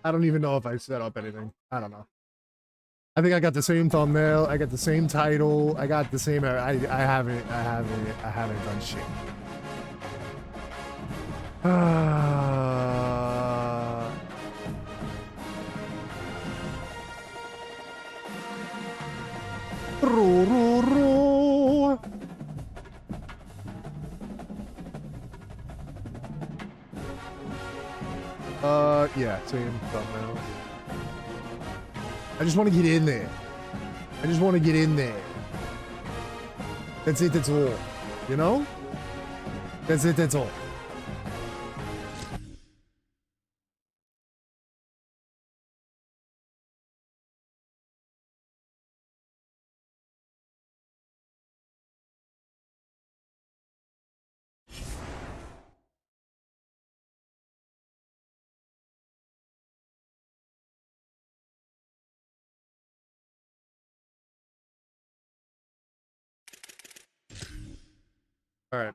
I don't even know if I set up anything. I don't know. I think I got the same thumbnail. I got the same title. I got the same. I haven't done shit. Yeah, same thumbnail. I just want to get in there. I just want to get in there. That's it, that's all. You know? That's it, that's all. All right.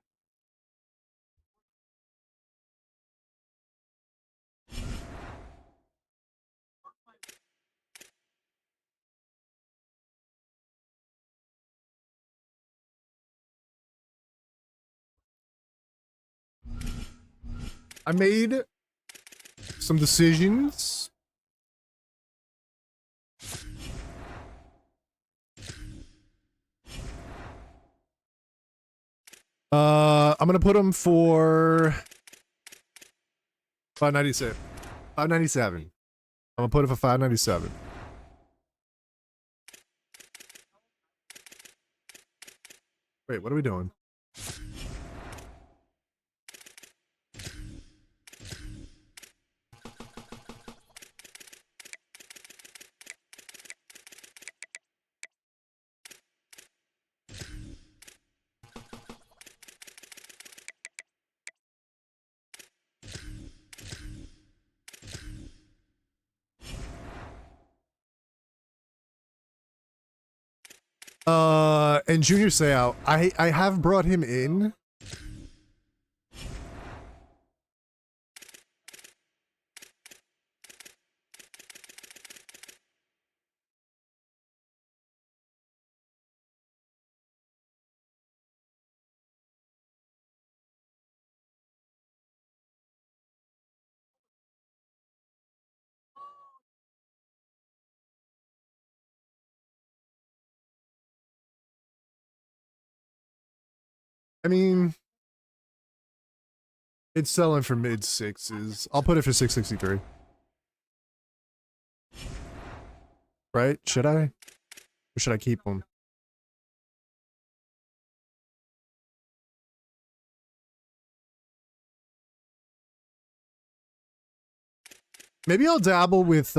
I made some decisions. I'm gonna put them for 597. 597. I'm gonna put it for 597. Wait, what are we doing? And Junior Seau, I have brought him in. I mean, it's selling for mid sixes. I'll put it for 663. Right? Should I? Or should I keep them? Maybe I'll dabble with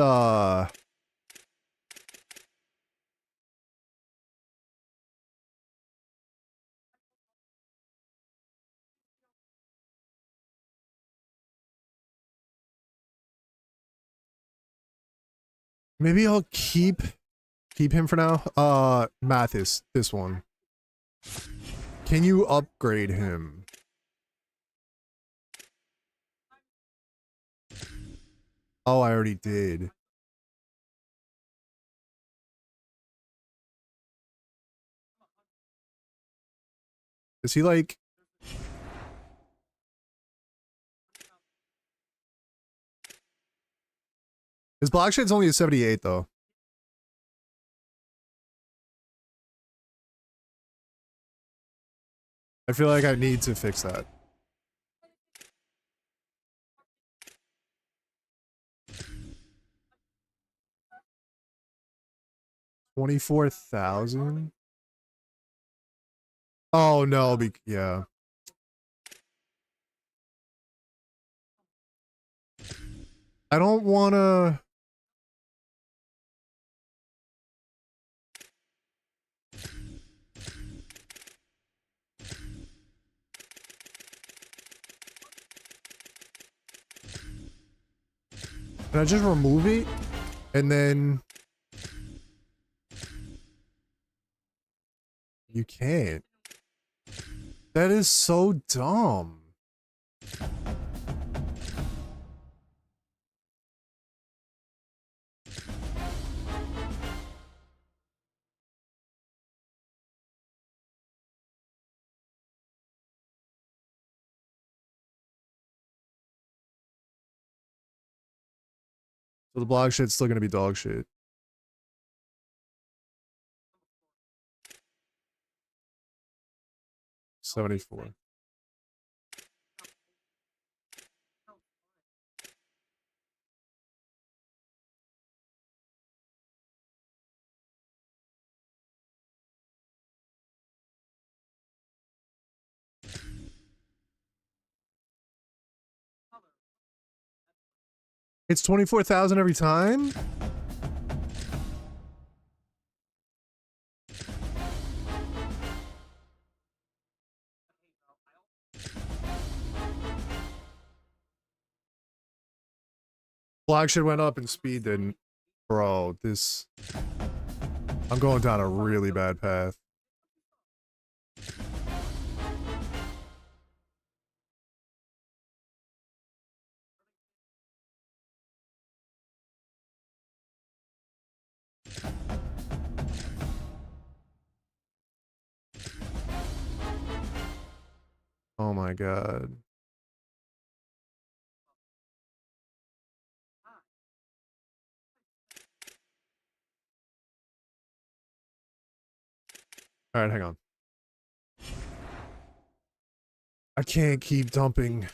maybe I'll keep him for now. Mathis, this one. Can you upgrade him? Oh, I already did. Is he like... His block shade's only a 78 though. I feel like I need to fix that. $24,000? Oh no, yeah. I don't wanna... Can I just remove it? And then... You can't. That is so dumb. So the blog shit's still gonna be dog shit. $74. It's 24,000 every time? Blog shit went up and speed didn't. Bro, this... I'm going down a really bad path. Oh my god. Alright, hang on. I can't keep dumping.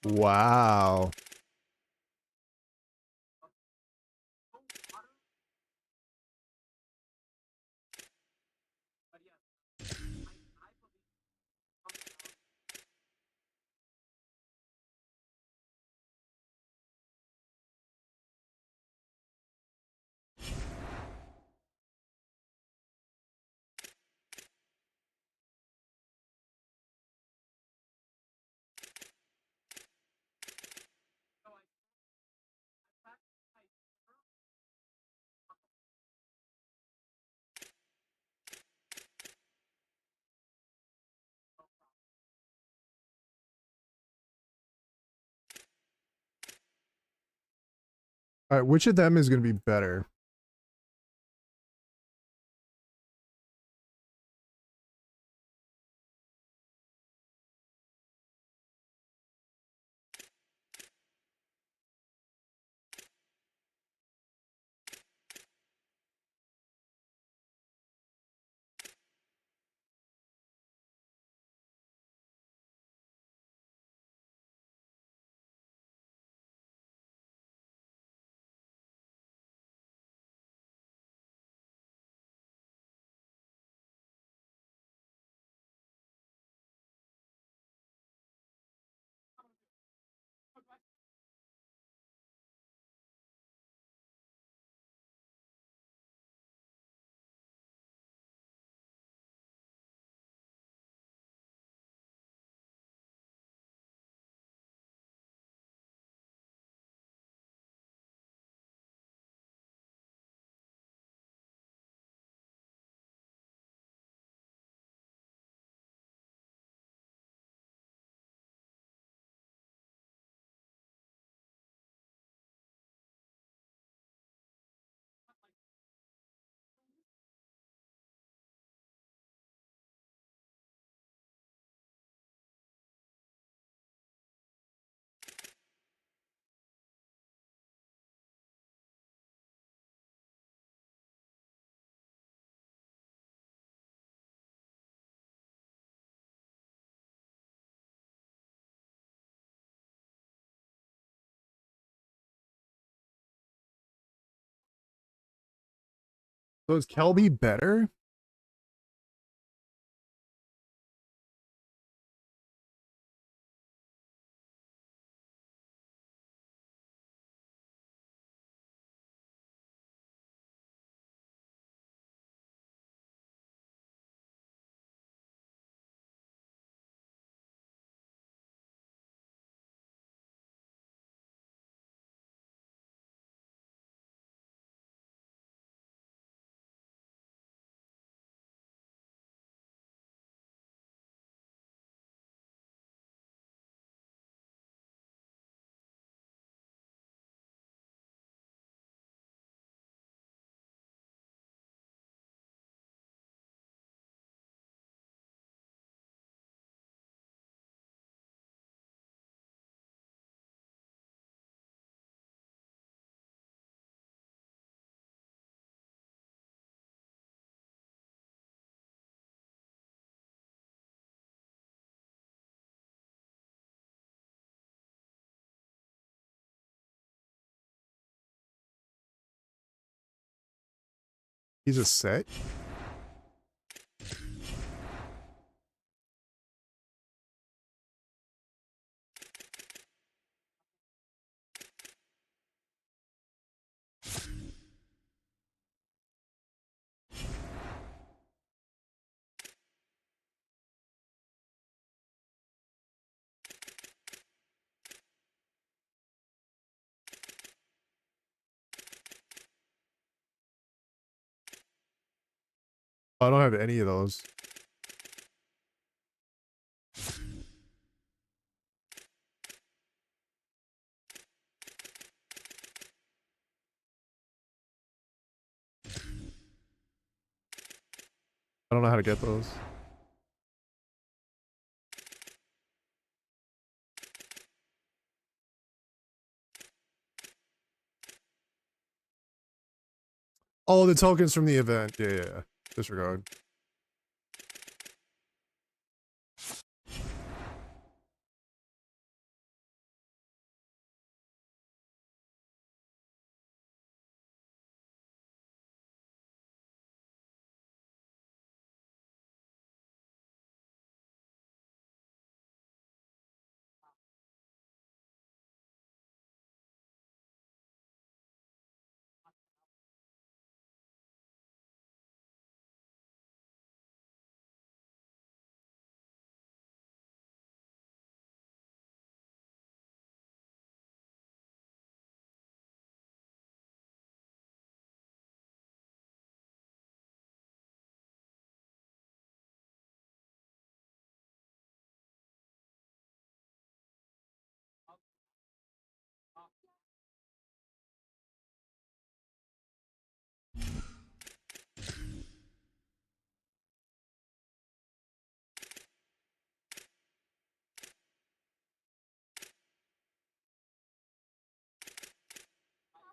Wow. Alright, which of them is gonna be better? So is Kelby better? He's a set. I don't have any of those. I don't know how to get those. Oh, the tokens from the event. Yeah, yeah, yeah. Disregard.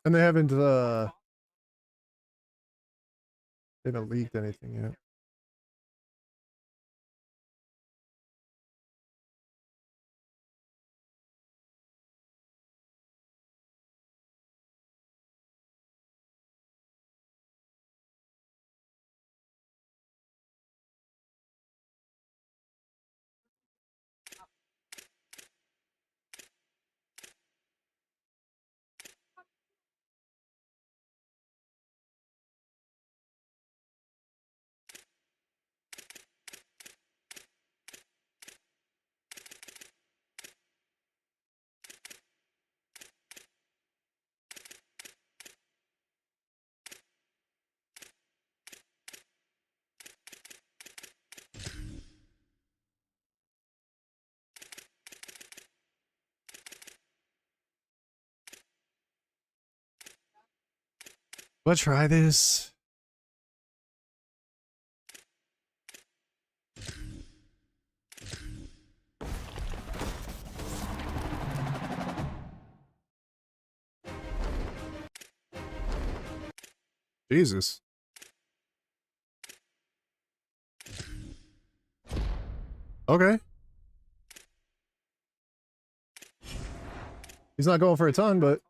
And they haven't leaked anything yet. Let's try this. Jesus. Okay. He's not going for a ton, but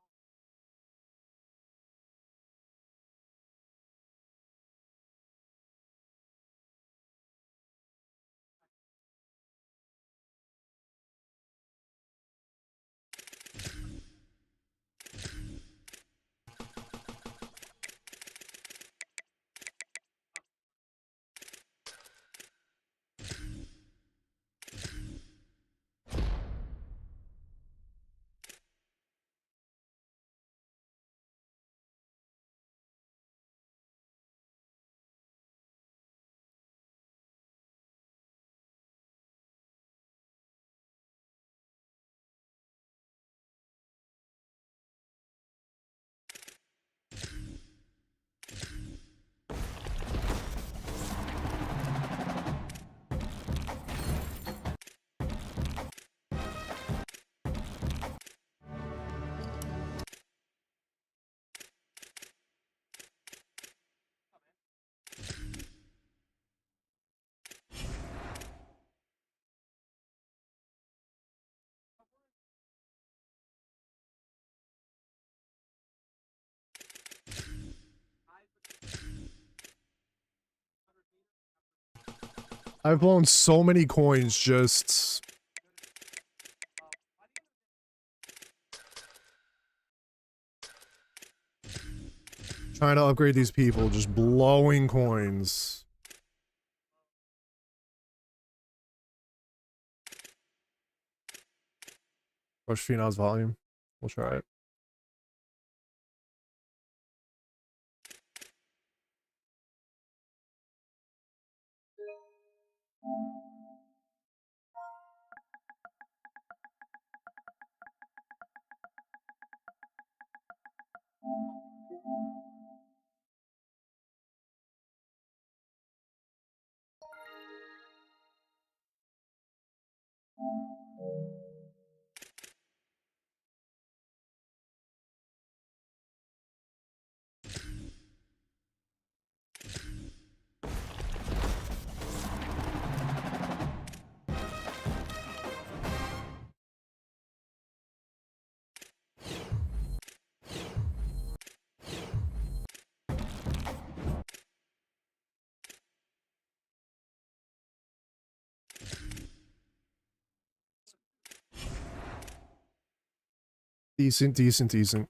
I've blown so many coins just... trying to upgrade these people, just blowing coins. Push Phenol's volume. We'll try it. Decent, decent, decent.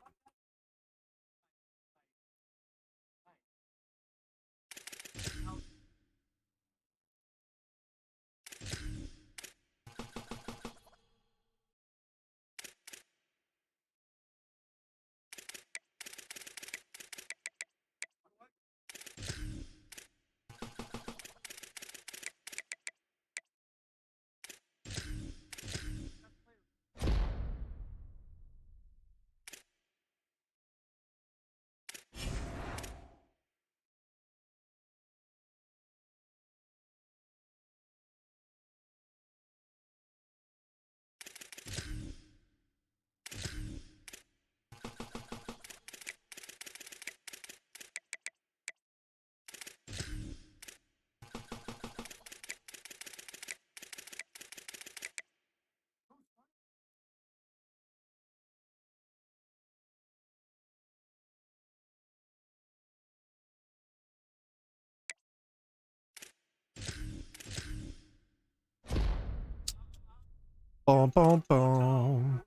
Bom, bom, bom.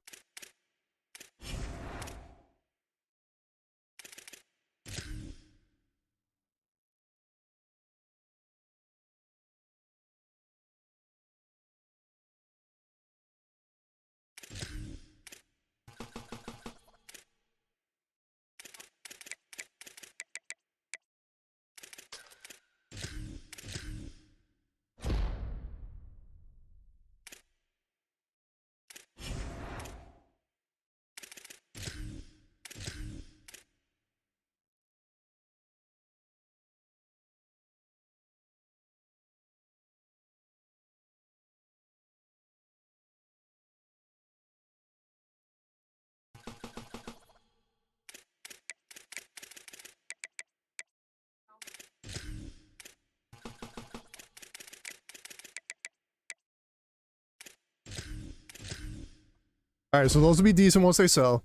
All right, so those will be decent once they sell.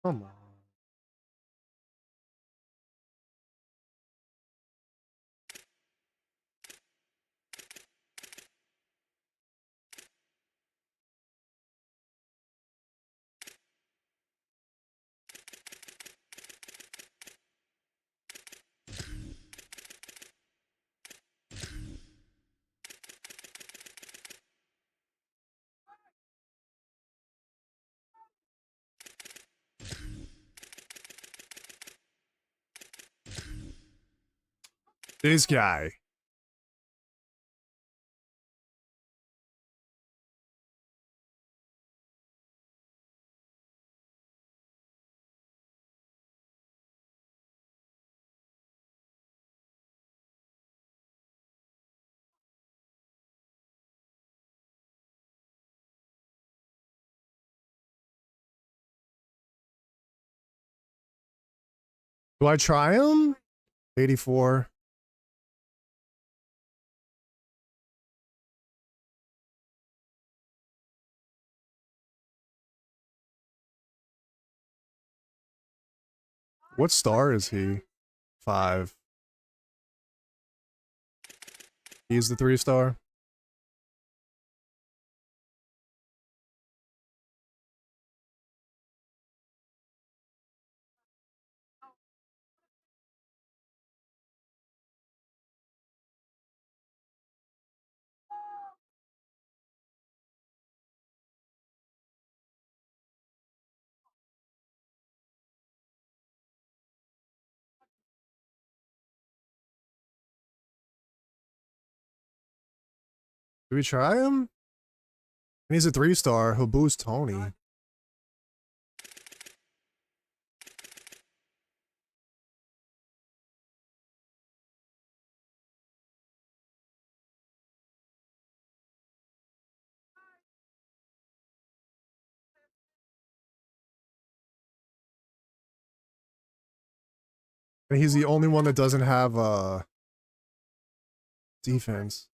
Come on. This guy. Do I try him? 84. What star is he? 5. He's the 3-star. Do we try him? And he's a 3-star. He'll boost Tony. And he's the only one that doesn't have defense.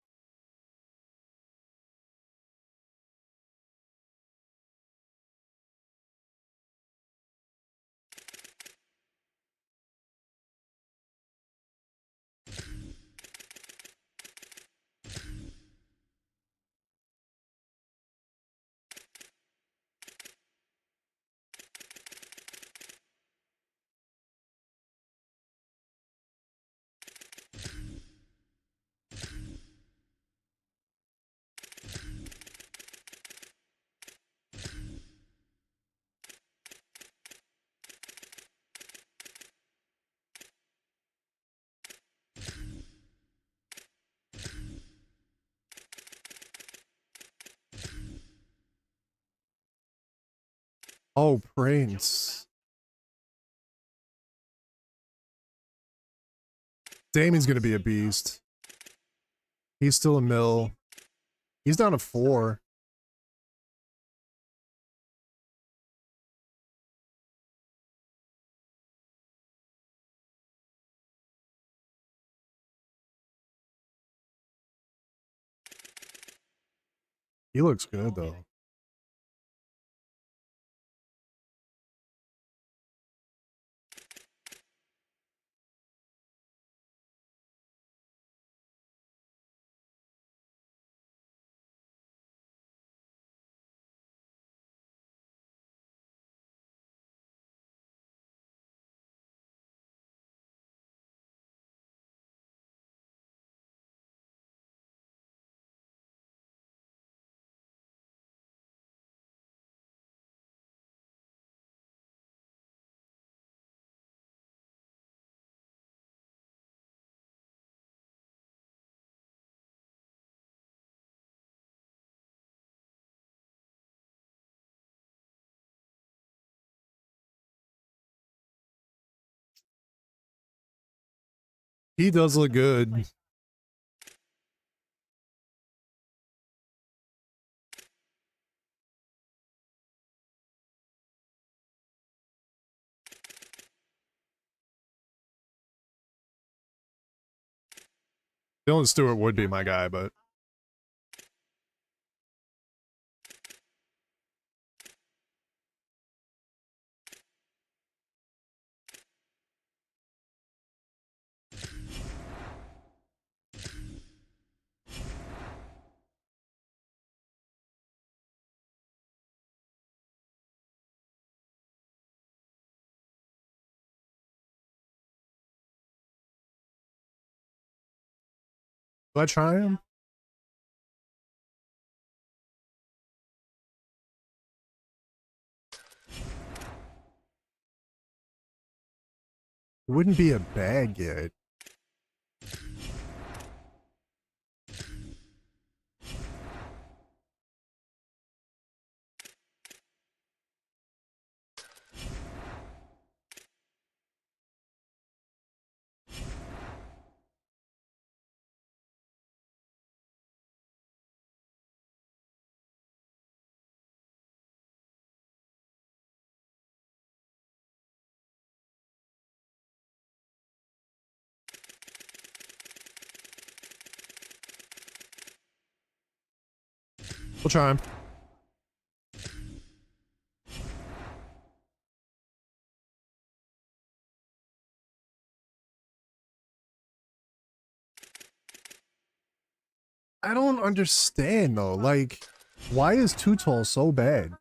Oh, Prince. Damien's gonna be a beast. He's still a mill. He's down to 4. He looks good though. He does look good. Dylan Stewart would be my guy, but Do I try him? It wouldn't be a bag yet. We'll try him. I don't understand though. Like, why is Too Tall so bad?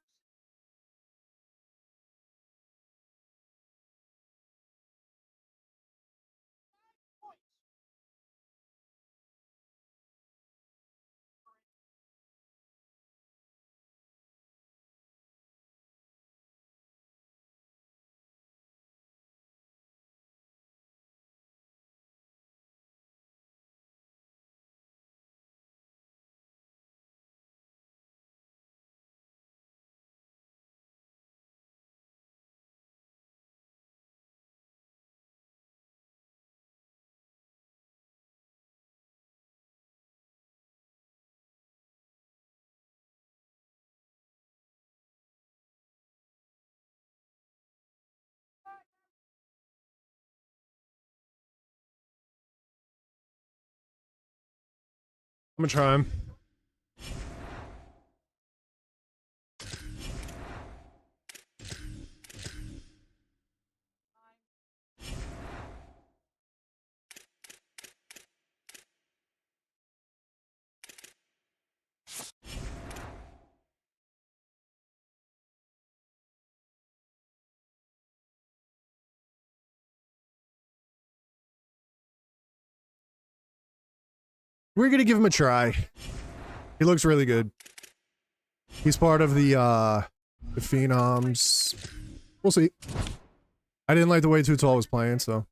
I'm gonna try him. We're gonna give him a try. He looks really good. He's part of the Phenoms. We'll see. I didn't like the way Too Tall was playing, so.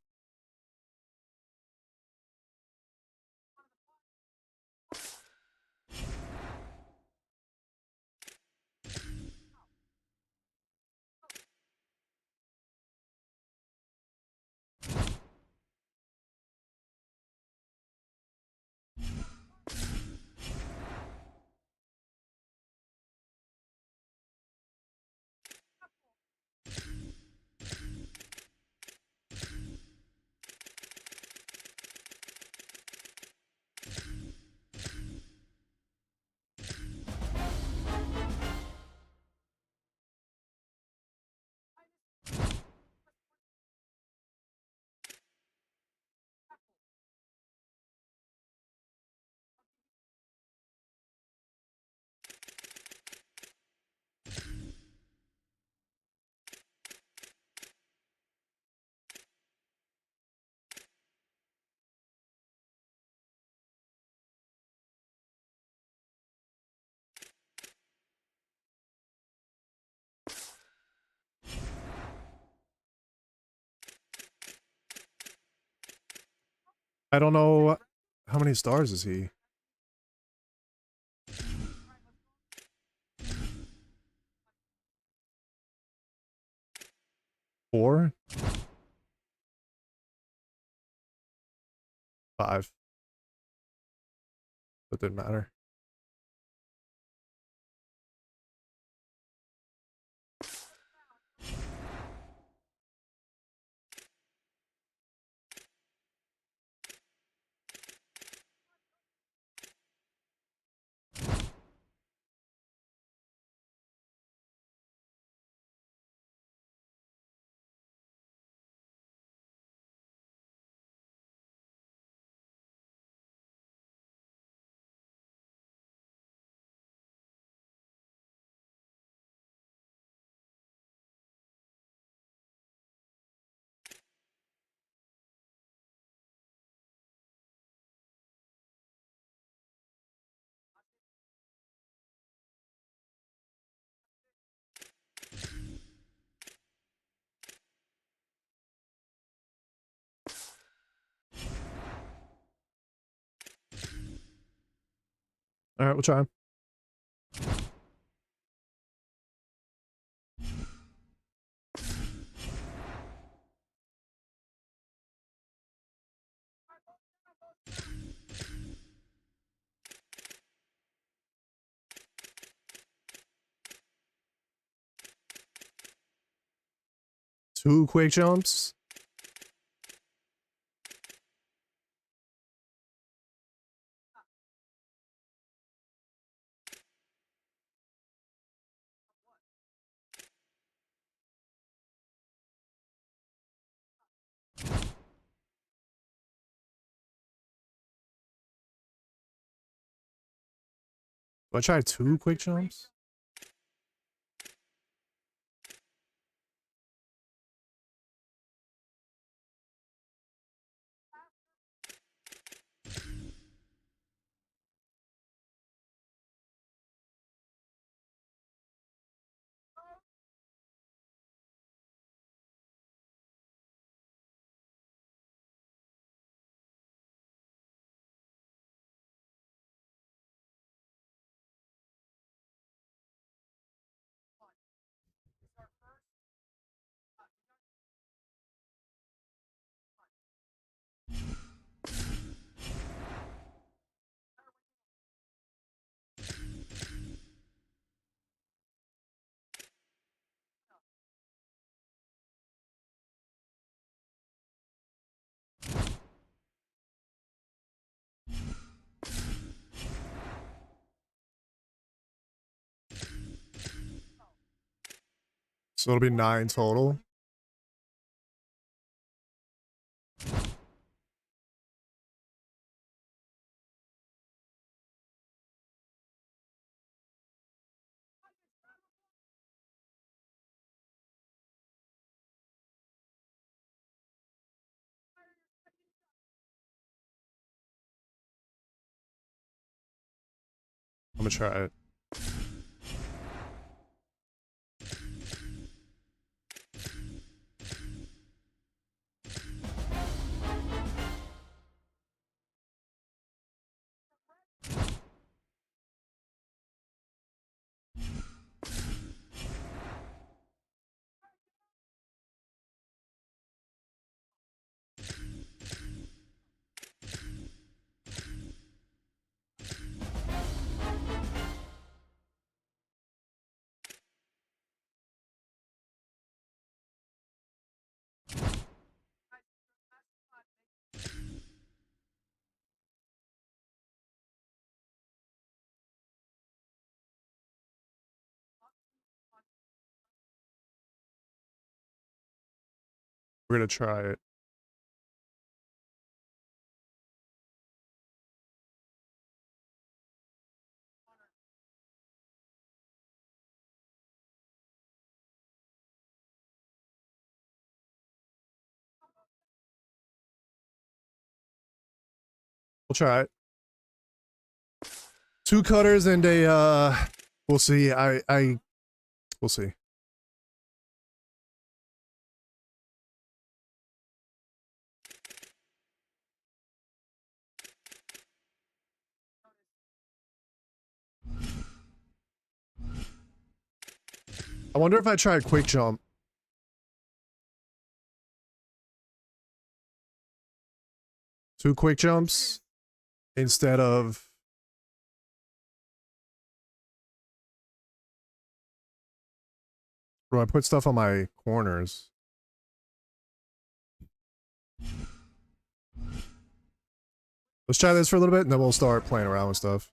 I don't know how many stars is he? 4? 5. It didn't matter. All right, we'll try. Two quick jumps. Do I try two quick jumps? So it'll be 9 total. I'm gonna try it. We're gonna try it. We'll try it. 2 cutters and a we'll see. We'll see. I wonder if I try a quick jump. Two quick jumps instead of bro, I put stuff on my corners. Let's try this for a little bit and then we'll start playing around with stuff.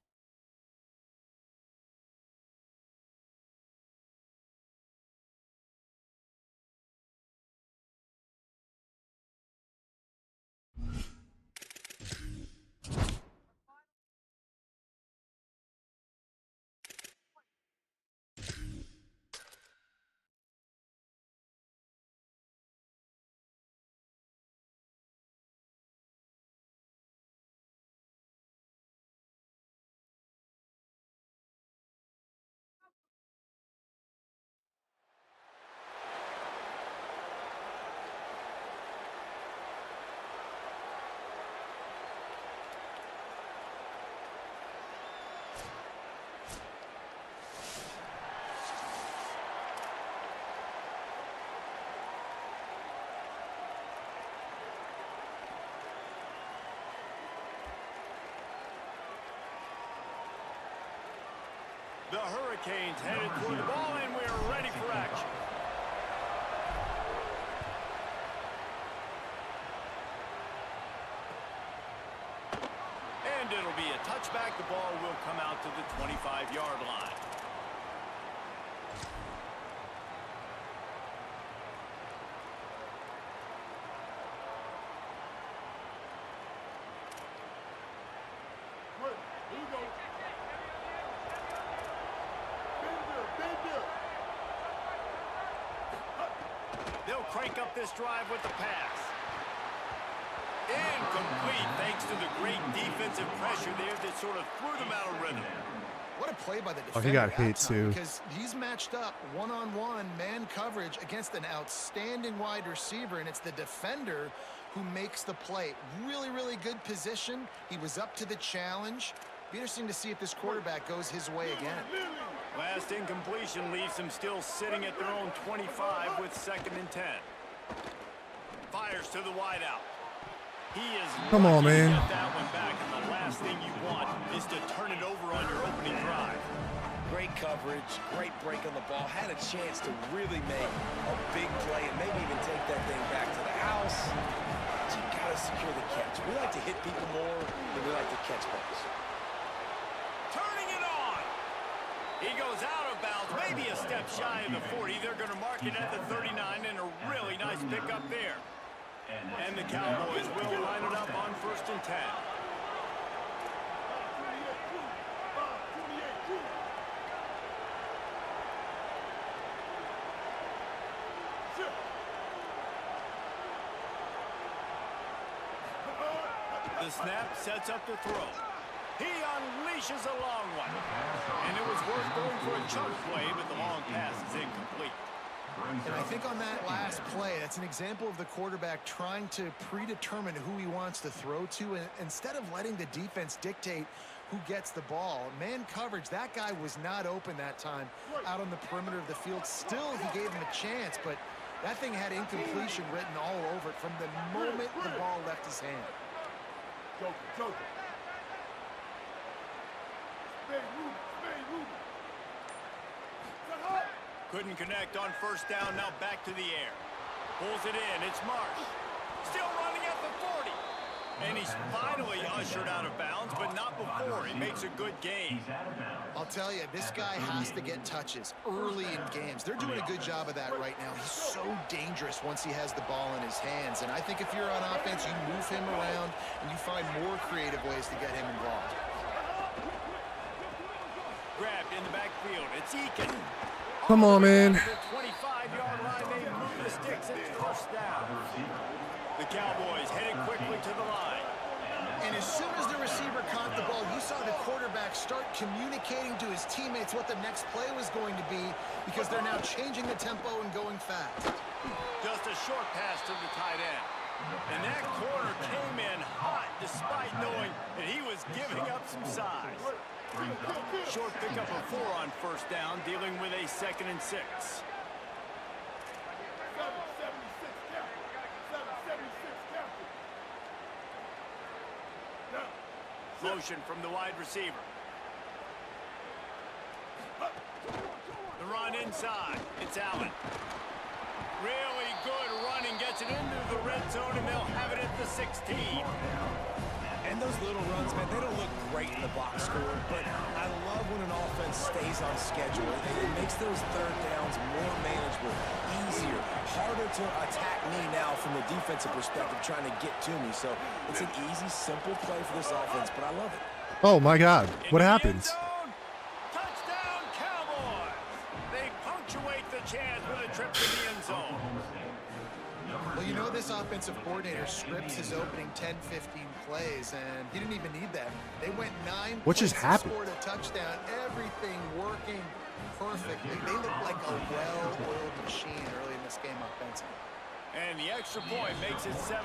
The Hurricanes headed toward the ball, and we're ready for action. And it'll be a touchback. The ball will come out to the 25-yard line. They'll crank up this drive with the pass. Incomplete, thanks to the great defensive pressure there that sort of threw them out of rhythm. What a play by the defender. Oh, he got hit too. Because he's matched up one-on-one man coverage against an outstanding wide receiver, and it's the defender who makes the play. Really, really good position. He was up to the challenge. Be interesting to see if this quarterback goes his way again. Last incompletion leaves them still sitting at their own 25 with 2nd and 10. Fires to the wideout. He is Come on, man. Get that one back, and the last thing you want is to turn it over on your opening drive. Great coverage, great break on the ball. Had a chance to really make a big play and maybe even take that thing back to the house. But you gotta secure the catch. We like to hit people more than we like to catch balls. Turning it on. He goes out of bounds, maybe a step shy of the 40. They're going to mark it at the 39, and a really nice pickup there. And the Cowboys will line it up on 1st and 10. The snap sets up the throw. He unleashes a long one. And it was worth going for a chunk play, but the long pass is incomplete. And I think on that last play, that's an example of the quarterback trying to predetermine who he wants to throw to, and instead of letting the defense dictate who gets the ball. Man coverage, that guy was not open that time out on the perimeter of the field. Still, he gave him a chance, but that thing had incompletion written all over it from the moment the ball left his hand. Couldn't connect on 1st down, now back to the air. Pulls it in, it's Marsh. Still running at the 40. And he's finally ushered out of bounds, but not before. He makes a good gain. I'll tell you, this guy has to get touches early in games. They're doing a good job of that right now. He's so dangerous once he has the ball in his hands. And I think if you're on offense, you move him around and you find more creative ways to get him involved. Grabbed in the backfield. It's Eakin. Come on, man. The 25-yard line, they move the sticks. It's 1st down. The Cowboys heading quickly to the line. And as soon as the receiver caught the ball, you saw the quarterback start communicating to his teammates what the next play was going to be, because they're now changing the tempo and going fast. Just a short pass to the tight end. And that corner came in hot despite knowing that he was giving up some size. Short pickup of 4 on 1st down, dealing with a 2nd and 6. Motion from the wide receiver. The run inside. It's Allen. Really good running, gets it into the red zone, and they'll have it at the 16. And those little runs, man, they don't look great in the box score, but I love when an offense stays on schedule. It makes those 3rd downs more manageable, easier, harder to attack me now from the defensive perspective trying to get to me. So it's an easy, simple play for this offense, but I love it. Oh, my God. What happens? Touchdown, Cowboys! They punctuate the chance with a trip to the end zone. Well, you know, this offensive coordinator scripts his opening 10, 15 plays, and he didn't even need that. They went 9 What just plays, happened? scored a touchdown, everything working perfectly. They look like a well-oiled machine early in this game offensively. And the extra point makes it 7-0.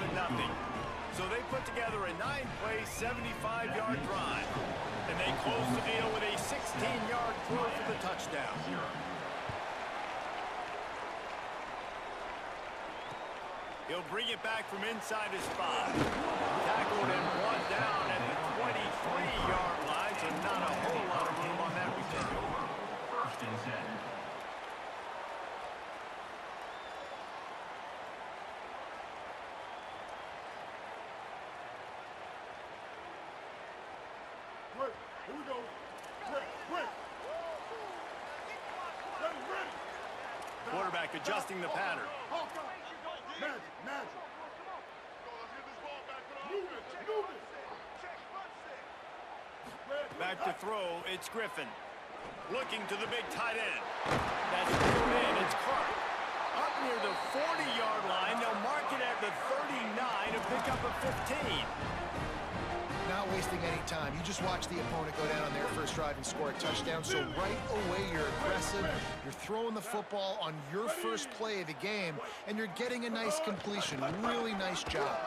So they put together a 9-play, 75-yard drive. And they close the deal with a 16-yard throw for the touchdown. He'll bring it back from inside his 5. Tackled and brought down at the 23-yard line, so not a whole lot of room on that return. Quarterback adjusting the pattern. Back to throw, it's Griffin. Looking to the big tight end. That's thrown in, it's Clark. Up near the 40-yard line, they'll mark it at the 39 to pick up a 15. Not wasting any time. You just watch the opponent go down on their first drive and score a touchdown. So right away, you're aggressive. You're throwing the football on your first play of the game, and you're getting a nice completion. Really nice job.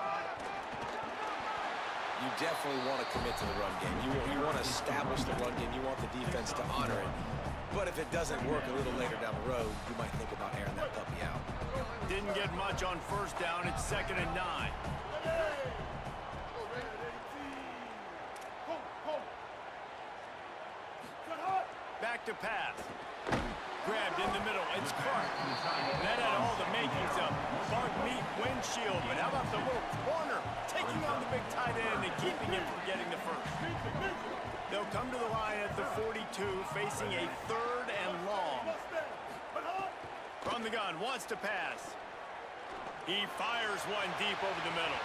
You definitely want to commit to the run game. You want to establish the run game. You want the defense to honor it. But if it doesn't work a little later down the road, you might think about airing that puppy out. Didn't get much on first down. It's 2nd and 9. Back to pass. Grabbed in the middle. It's Clark. That had all the makings of Bart Meat windshield. But how about the little corner taking on the big tight end and keeping him from getting the first? They'll come to the line at the 42, facing a 3rd and long. From the gun, wants to pass. He fires one deep over the middle.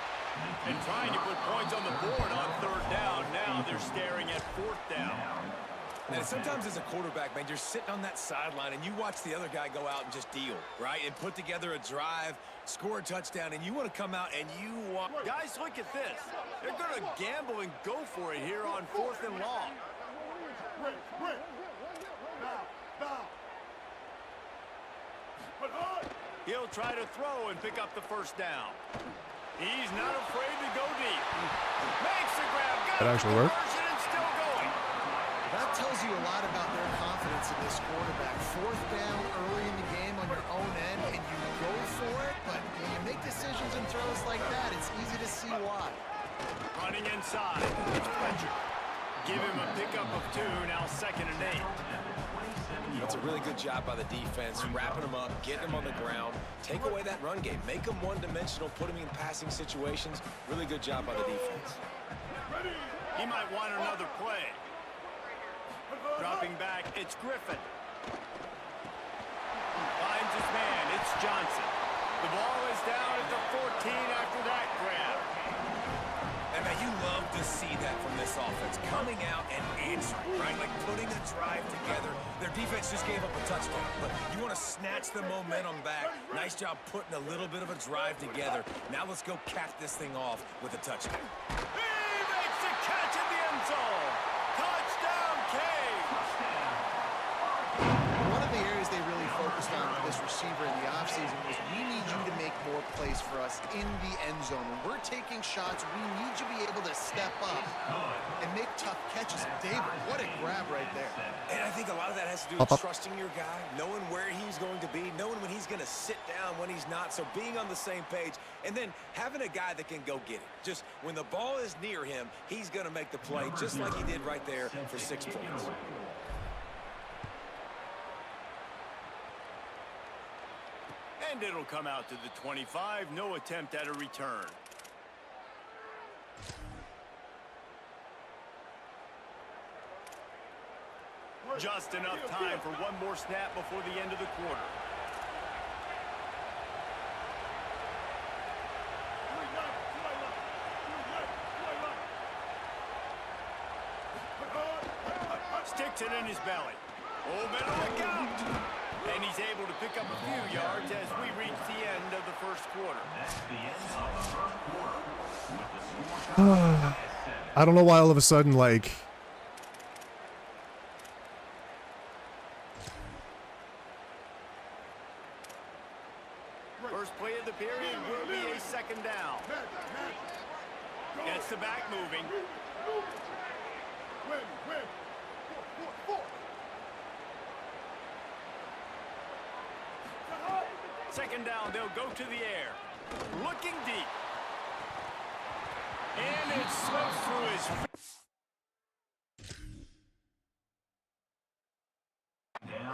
And trying to put points on the board on 3rd down. Now they're staring at 4th down. And sometimes as a quarterback, man, you're sitting on that sideline and you watch the other guy go out and just deal, right? And put together a drive, score a touchdown, and you want to come out and you want... Guys, look at this. They're going to gamble and go for it here on 4th and long. He'll try to throw and pick up the first down. He's not afraid to go deep. Makes the grab. That actually worked. And still going. That tells you a lot about their confidence in this quarterback. 4th down early in the game on your own end, and you go for it, but when you make decisions and throws like that, it's easy to see why. Running inside. It's Fletcher. Give him a pickup of 2, now 2nd and 8. That's a really good job by the defense, wrapping them up, getting them on the ground, take away that run game, make them one-dimensional, put them in passing situations. Really good job by the defense. He might want another play. Dropping back, it's Griffin. Finds his man, it's Johnson. The ball is down at the 14 after that grab. And man, you love to see that from this offense, coming out and answering, right? Like putting a drive together. Their defense just gave up a touchdown, but you want to snatch the momentum back. Nice job putting a little bit of a drive together. Now let's go cap this thing off with a touchdown. He makes the catch in the end zone. Touchdown, Cage. One of the areas they really focused on with this receiver in the offseason was we need you to make more plays for us in the end zone. When we're taking shots, we need you to be able to step up and make tough catches. David, what a grab right there. And I think a lot of that has to do with trusting your guy, knowing where he's going to be, knowing when he's going to sit down, when he's not. So being on the same page, and then having a guy that can go get it. Just when the ball is near him, he's going to make the play, just like he did right there for 6 points. And it'll come out to the 25. No attempt at a return. Just enough time for one more snap before the end of the quarter. Sticks it in his belly. Oh, better look out! And he's able to pick up a few yards as we reach the end of the first quarter. I don't know why all of a sudden, like... First play of the period will be a 2nd down. Gets the back moving. 2nd down, they'll go to the air. Looking deep. And it slips through his feet.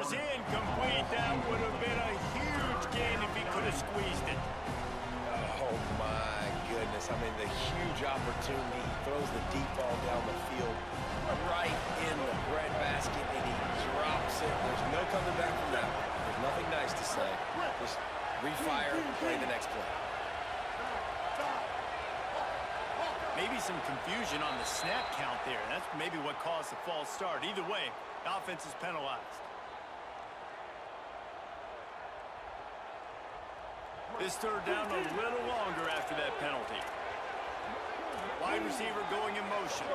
Incomplete. That would have been a huge gain if he could have squeezed it. Oh, my goodness. I mean, the huge opportunity. He throws the deep ball down the field right what caused the false start. Either way, the offense is penalized. This third down a little longer after that penalty. Wide receiver going in motion.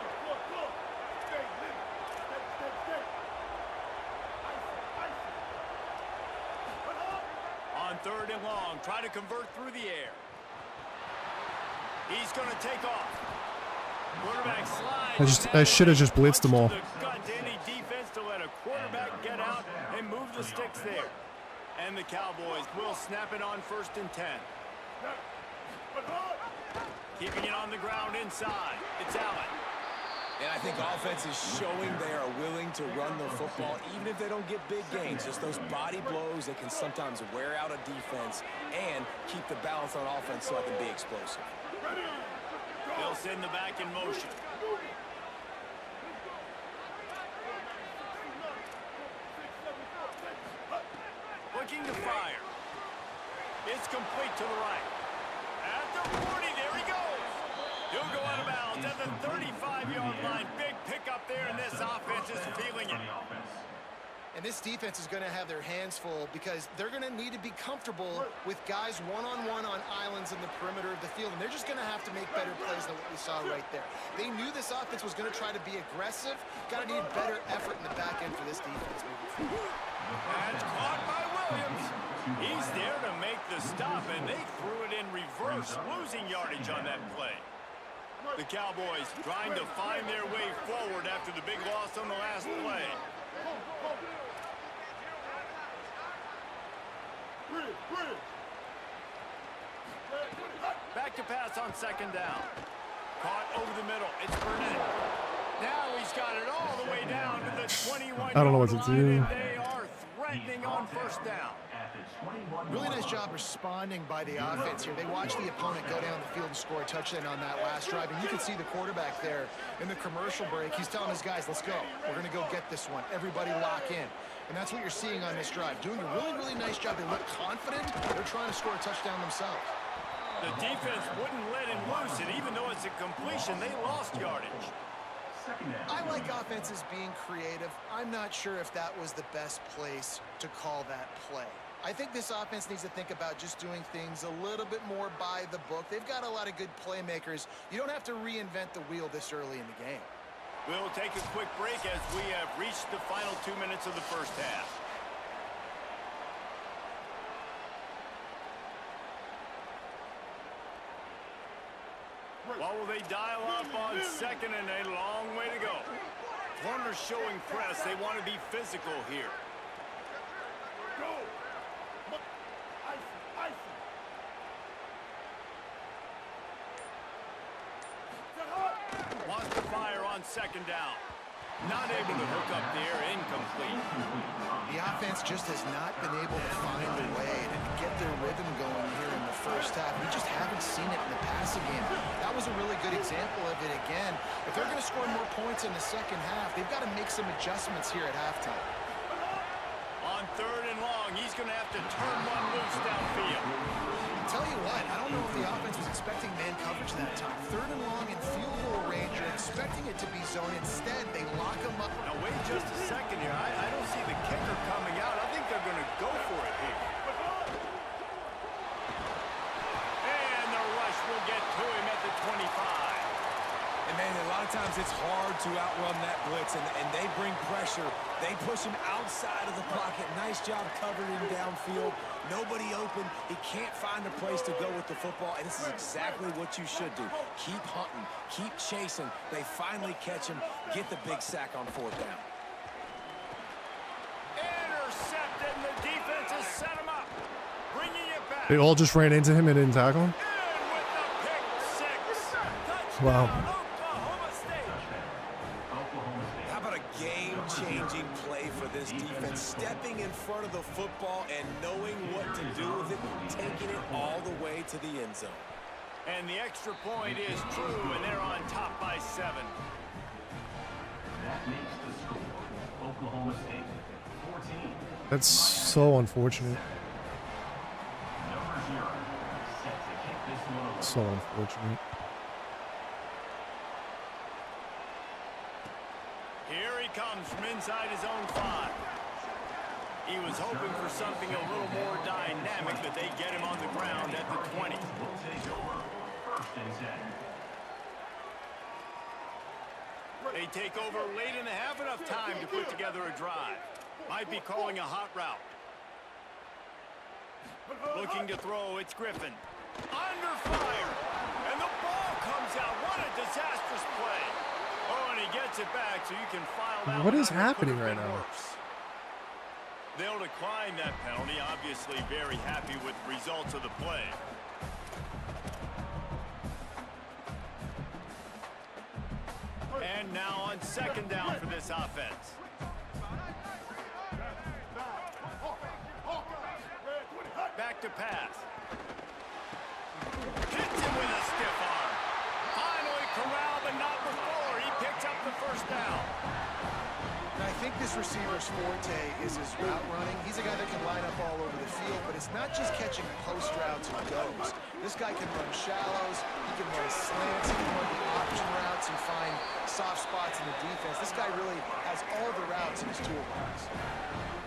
On third and long, try to convert through the air. He's going to take off. Quarterback slides. I should have just blitzed them all. Got to any defense to let a quarterback get out and move the sticks there. And the Cowboys will snap it on 1st and 10. Keeping it on the ground inside. It's Allen. And I think offense is showing they are willing to run the football, even if they don't get big gains. Just those body blows that can sometimes wear out a defense and keep the balance on offense so it can be explosive. They'll send the back in motion. Looking to fire. It's complete to the right. At the 40, there he goes. He'll go out of bounds at the 35-yard line. Big pickup there, and this offense is feeling it. And this defense is going to have their hands full because they're going to need to be comfortable with guys one-on-one on islands in the perimeter of the field. And they're just going to have to make better plays than what we saw right there. They knew this offense was going to try to be aggressive. Got to need better effort in the back end for this defense moving forward. That's caught by Williams. He's there to make the stop, and they threw it in reverse, losing yardage on that play. The Cowboys trying to find their way forward after the big loss on the last play. Back to pass on 2nd down. Caught over the middle. It's Burnett. Now he's got it all the way down to the 21-yard line. I don't know what to do. They are threatening on 1st down. Really nice job responding by the offense here. They watched the opponent go down the field and score a touchdown on that last drive. And you can see the quarterback there in the commercial break. He's telling his guys, let's go. We're going to go get this one. Everybody lock in. And that's what you're seeing on this drive. Doing a really, really nice job. They look confident. They're trying to score a touchdown themselves. The defense wouldn't let him loose, and even though it's a completion, they lost yardage. I like offenses being creative. I'm not sure if that was the best place to call that play. I think this offense needs to think about just doing things a little bit more by the book. They've got a lot of good playmakers. You don't have to reinvent the wheel this early in the game. We'll take a quick break as we have reached the final 2 minutes of the first half. What will they dial up on 2nd and a long way to go? Corners showing press. They want to be physical here. Wants to fire on 2nd down. Not able to hook up there. Incomplete. The offense just has not been able to find a way to get their rhythm going here in the first half. We just haven't seen it in the passing game. That was a really good example of it again. If they're going to score more points in the second half, they've got to make some adjustments here at halftime. On 3rd and long, he's going to have to turn one loose downfield. Tell you what, I don't know if the offense was expecting man coverage that time. 3rd and long in field goal range, you're expecting it to be zone. Instead, they lock him up. Now, wait just a second here. I don't see the kicker coming out. I think they're going to go for it here. And the rush will get to him at the 25. And, man, a lot of times it's hard to outrun that blitz, and they bring pressure. They push him outside of the pocket. Nice job covering him downfield. Nobody open. He can't find a place to go with the football, and this is exactly what you should do. Keep hunting. Keep chasing. They finally catch him. Get the big sack on 4th down. Intercepted, and the defense has set him up. Bringing it back. They all just ran into him and didn't tackle him? And with the pick six. Touchdown, Wow. Oklahoma State. How about a game-changing play for this defense? Stepping in front of the football and knowing what to do with it, taking it all the way to the end zone. And the extra point is true, and they're on top by 7. That makes the score Oklahoma State 14. That's so unfortunate. Number 0 set to kick this one away. So unfortunate. Here he comes from inside his own 5. He was hoping for something a little more dynamic, but they get him on the ground at the 20. Will take over. First and 10. They take over late in the half, enough time to put together a drive. Might be calling a hot route. Looking to throw, it's Griffin. Under fire, and the ball comes out. What a disastrous play. Oh, and he gets it back, so you can file that. What is one out. It happening could have right been now? worse. They'll decline that penalty, obviously very happy with the results of the play. And now on second down for this offense. Back to pass. Hits him with a stiff arm. Finally corralled, but not before. He picks up the first down. And I think this receiver's forte is his route running. He's a guy that can line up all over the field, but it's not just catching post routes and goes. This guy can run shallows, he can run slants, he can run the option routes and find soft spots in the defense. This guy really has all the routes in his toolbox.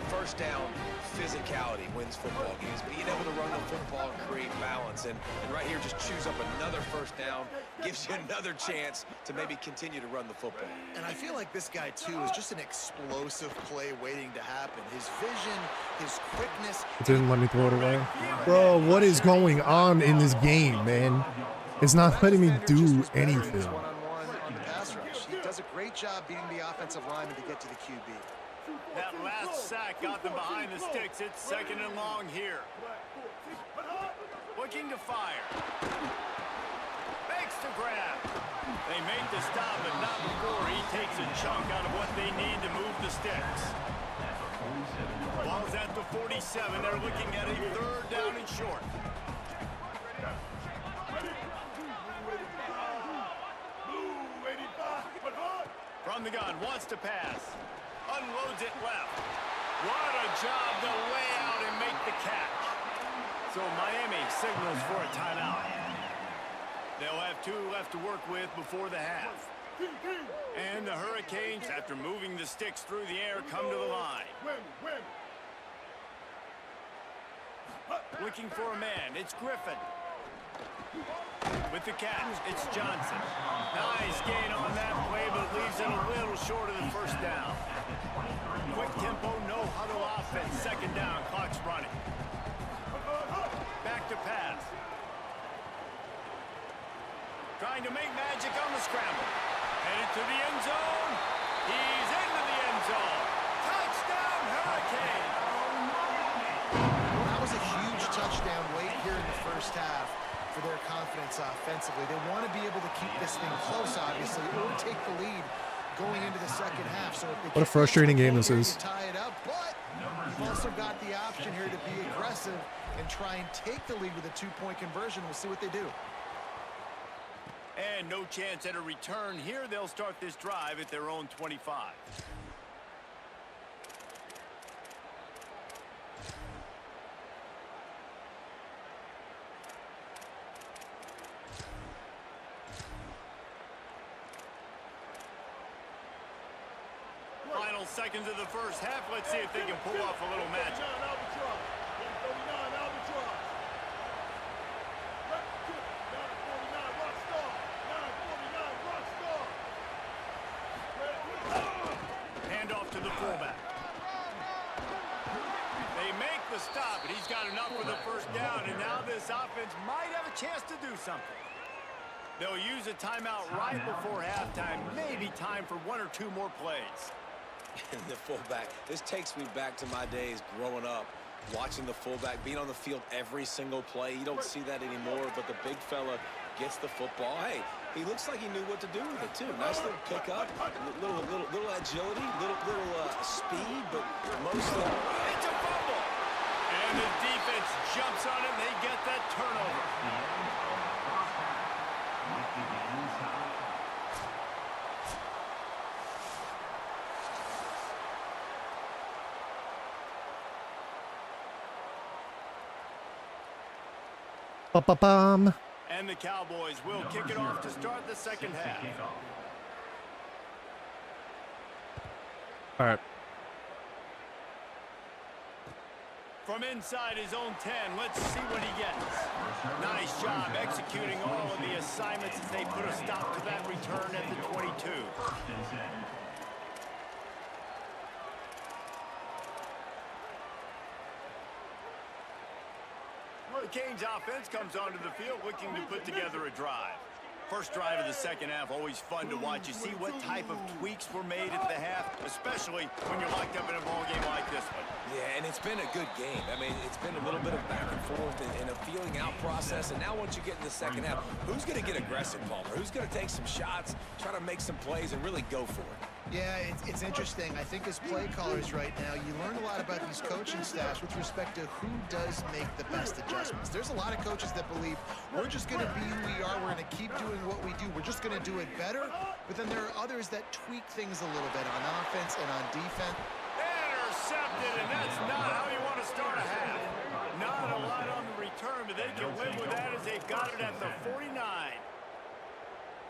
First down, physicality wins football games. Being able to run the football and create balance. And right here, just choose up another first down, gives you another chance to maybe continue to run the football. And I feel like this guy, too, is just an explosive play waiting to happen. His vision, his quickness. It didn't let me throw it away. Bro, what is going on in this game, man? It's not letting me do anything. One-on-one on the pass rush. He does a great job beating the offensive lineman to get to the QB. That last sack got them behind the sticks. It's second and long here. Looking to fire. Makes the grab. They make the stop, but not before he takes a chunk out of what they need to move the sticks. Ball's at the 47. They're looking at a third down and short. From the gun, wants to pass. Unloads it left. What a job to lay out and make the catch. So Miami signals for a timeout. They'll have 2 left to work with before the half. And the Hurricanes, after moving the sticks through the air, come to the line. Looking for a man, it's Griffin. With the catch, it's Johnson. Nice gain on that play, but leaves it a little short of the first down. Quick tempo, no huddle offense. Second down, clock's running. Back to pass. Trying to make magic on the scramble. Headed to the end zone. He's into the end zone. Touchdown, Hurricane! Well, that was a huge touchdown late here in the first half for their confidence offensively. They want to be able to keep this thing close, obviously, or take the lead going into the second half. So if they What a frustrating game this is. tie it up, but you've also got the option here to be aggressive and try and take the lead with a 2-point conversion. We'll see what they do. And no chance at a return here. They'll start this drive at their own 25. Final seconds of the first half. Let's see if they can pull off a little magic. Hand off to the fullback. They make the stop, and he's got enough for the first down, and now this offense might have a chance to do something. They'll use a timeout right before halftime. Maybe time for 1 or 2 more plays. And the fullback, this takes me back to my days growing up, watching the fullback being on the field every single play. You don't see that anymore, but the big fella gets the football. Hey, he looks like he knew what to do with it too. Nice little pickup, little agility, little speed, but mostly It's a fumble. And the defense jumps on him. They get that turnover. Ba-ba-bum. And the Cowboys will kick it off to start the second half. All right. From inside his own 10, let's see what he gets. Nice job executing all of the assignments as they put a stop to that return at the 22. First and 10. The Canes offense comes onto the field looking to put together a drive. First drive of the second half, always fun to watch. You see what type of tweaks were made at the half, especially when you're locked up in a ball game like this one. Yeah, and it's been a good game. I mean, it's been a little bit of back and forth and a feeling out process. And now once you get in the second half, who's going to get aggressive, Palmer? Who's going to take some shots, try to make some plays, and really go for it? Yeah, it's interesting. I think as play callers right now, you learn a lot about these coaching staffs with respect to who does make the best adjustments. There's a lot of coaches that believe we're just going to be who we are. We're going to keep doing what we do. We're just going to do it better. But then there are others that tweak things a little bit on offense and on defense. Intercepted, and that's not how you want to start a half. Not a lot on the return, but they can live with that as they've got it at the 49.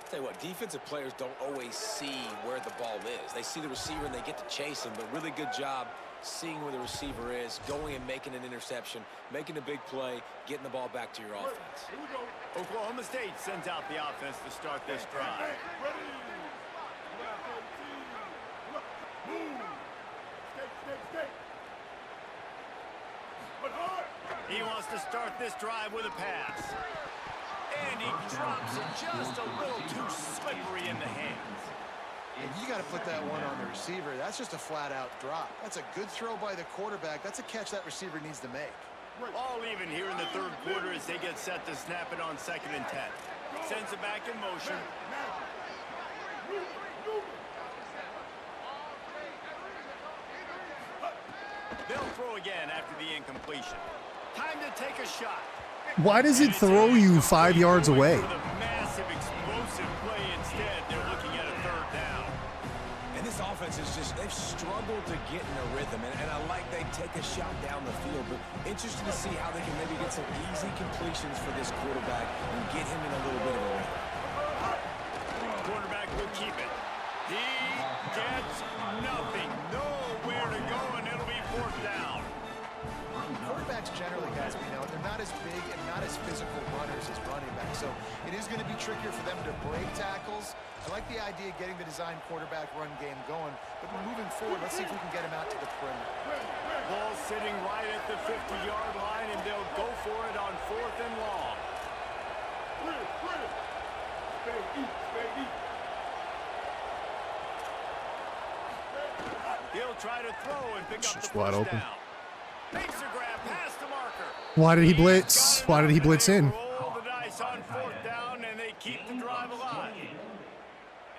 Tell you what, defensive players don't always see where the ball is. They see the receiver and they get to chase him, but really good job seeing where the receiver is, going and making an interception, making a big play, getting the ball back to your offense. Oklahoma State sends out the offense to start this drive. He wants to start this drive with a pass. And he drops it just a little too slippery in the hands. And you got to put that one on the receiver. That's just a flat-out drop. That's a good throw by the quarterback. That's a catch that receiver needs to make. All even here in the third quarter as they get set to snap it on 2nd and 10. Sends it back in motion. They'll throw again after the incompletion. Time to take a shot. Why does it throw you 5 yards away? For the massive explosive play instead, they're looking at a third down. And this offense is just, they've struggled to get in a rhythm. And I like they take a shot down the field, but interested to see how they can maybe get some easy completions for this quarterback and get him in a little bit of a rhythm. Quarterback will keep it. He gets nothing. Nowhere to go, and it'll be 4th down. Quarterbacks generally, guys, we know, they're not as big and not as physical runners as running backs. So it is going to be trickier for them to break tackles. I like the idea of getting the design quarterback run game going. But moving forward, let's see if we can get him out to the perimeter. Ball sitting right at the 50-yard line, and they'll go for it on 4th and long. He'll try to throw and pick up the Just wide first open. down. Makes a grab past the marker. Why did he blitz? Why did he blitz in? Roll the dice on 4th down, and they keep the drive alive.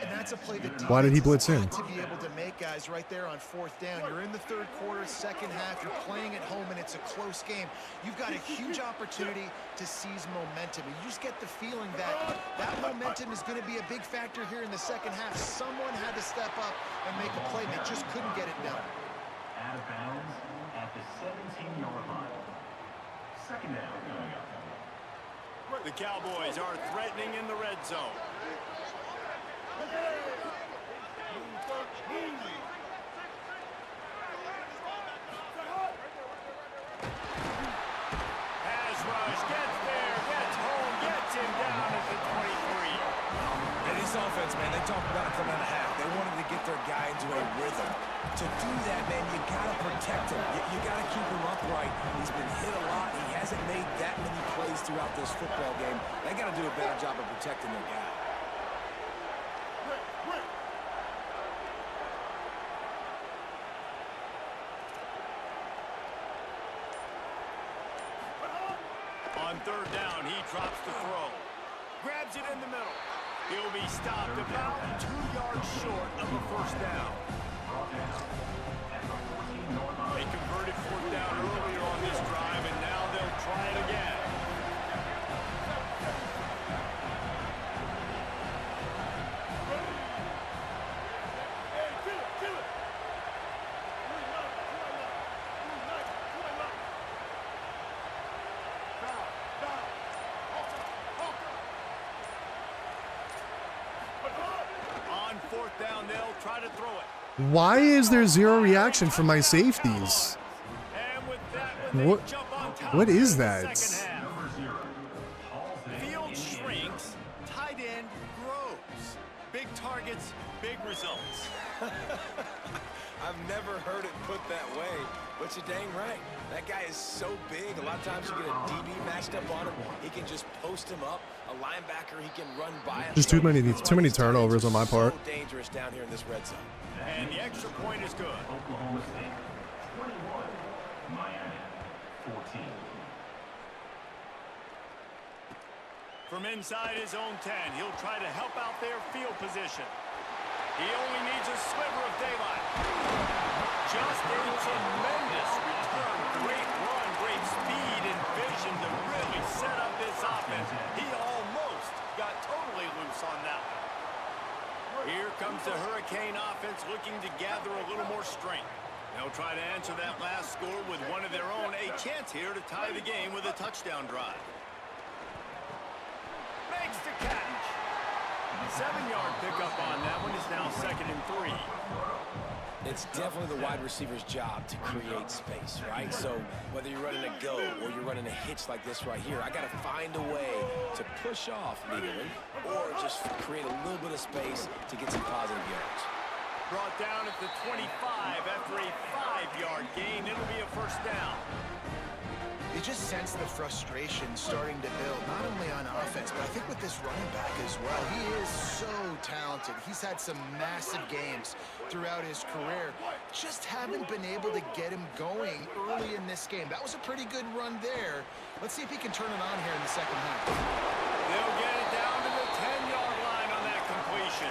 And that's a play that Why did he blitz defenses in? got to be able to make, guys, right there on 4th down. You're in the third quarter, second half. You're playing at home, and it's a close game. You've got a huge opportunity to seize momentum. And you just get the feeling that that momentum is going to be a big factor here in the second half. Someone had to step up and make a play. They just couldn't get it done. Out of bounds at the 17-yard line. 2nd down coming up. The Cowboys are threatening in the red zone. Pass rush, gets there, gets home, gets him down at the 23. And this offense, man, they talked about it coming out of half. They wanted to get their guy into a rhythm. To do that, man, you got to protect him. You got to keep him upright. He's been hit a lot. He hasn't made that many plays throughout this football game. They got to do a better job of protecting their guy. On 3rd down, he drops the throw. Grabs it in the middle. He'll be stopped about 2 yards short of a first down. They converted 4th down earlier on this drive, and now they'll try it again. On 4th down, they'll try to throw it. Why is there zero reaction from my safeties? And with that one, they What? jump on top What is here in the that? second half. Field shrinks, tight end grows. Big targets, big results. I've never heard it put that way, but you're dang right. That guy is so big. A lot of times you get a DB matched up on him. He can just post him up. A linebacker, he can run by him. Just too many turnovers on my part. So dangerous down here in this red zone. And the extra point is good. Oklahoma State 21, Miami 14. From inside his own 10, he'll try to help out their field position. He only needs a sliver of daylight. Just a tremendous return. Great run, great speed and vision to really set up this offense. He almost got totally loose on that one. Here comes the Hurricane offense looking to gather a little more strength. They'll try to answer that last score with one of their own. A chance here to tie the game with a touchdown drive. Makes the catch. 7-yard pickup on that one. Is now 2nd and 3. It's definitely the wide receiver's job to create space, right? So whether you're running a go or you're running a hitch like this right here, I got to find a way to push off legally or just create a little bit of space to get some positive yards. Brought down at the 25 after a 5-yard gain. It'll be a first down. You just sense the frustration starting to build, not only on offense, but I think with this running back as well. He is so talented. He's had some massive games throughout his career. Just haven't been able to get him going early in this game. That was a pretty good run there. Let's see if he can turn it on here in the second half. They'll get it down to the 10-yard line on that completion.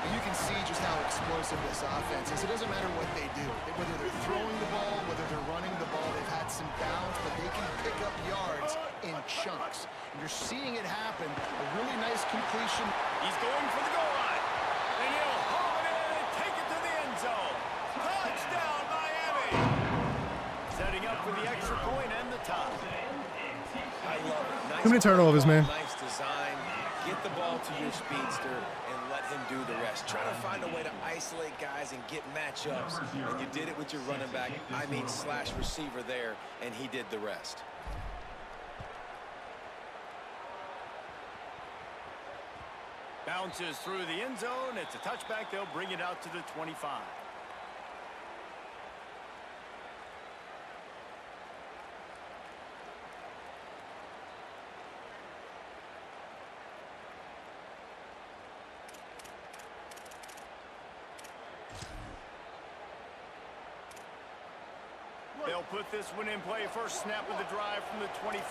You can see just how explosive this offense is. It doesn't matter what they do. Whether they're throwing the ball, whether they're running the ball, they've had some bounce, but they can pick up yards in chunks. And you're seeing it happen. A really nice completion. He's going for the goal line. And he'll haul it in and take it to the end zone. Touchdown, Miami. Setting up for the extra point and the tie. I love it. Nice Too many turnovers, man. Nice design. Get the ball to your speedster and let him do the rest. Try to find a way to isolate guys and get matchups. And you did it with your running back, slash receiver there, and he did the rest. Bounces through the end zone. It's a touchback. They'll bring it out to the 25. They'll put this one in play. First snap of the drive from the 25.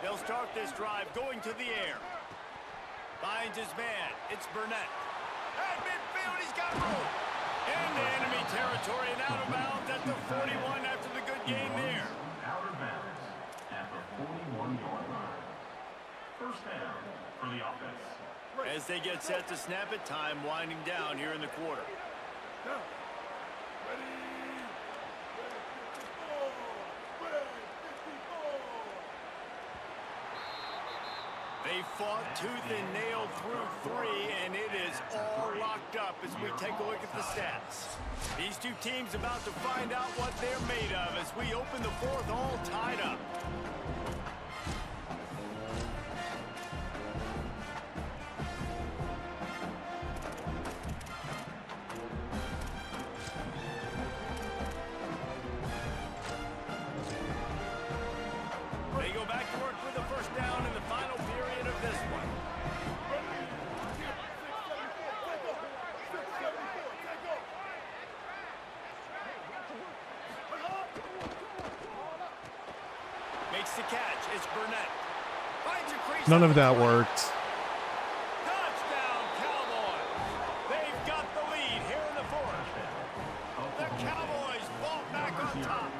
They'll start this drive going to the air. Finds his man. It's Burnett. At midfield, he's got room. Into enemy territory and out of bounds at the 41 after the good gain there. Out of bounds at the 41-yard line. First down for the offense. As they get set to snap it, time winding down here in the quarter. They fought tooth and nail through 3, and it is all locked up as we take a look at the stats. These two teams about to find out what they're made of as we open the fourth all tied up. They go back to work with the first down in the final period of this one. Makes the catch. It's Burnett. Finds a crease. None of that worked. Touchdown, Cowboys. They've got the lead here in the fourth. The Cowboys vault back on top.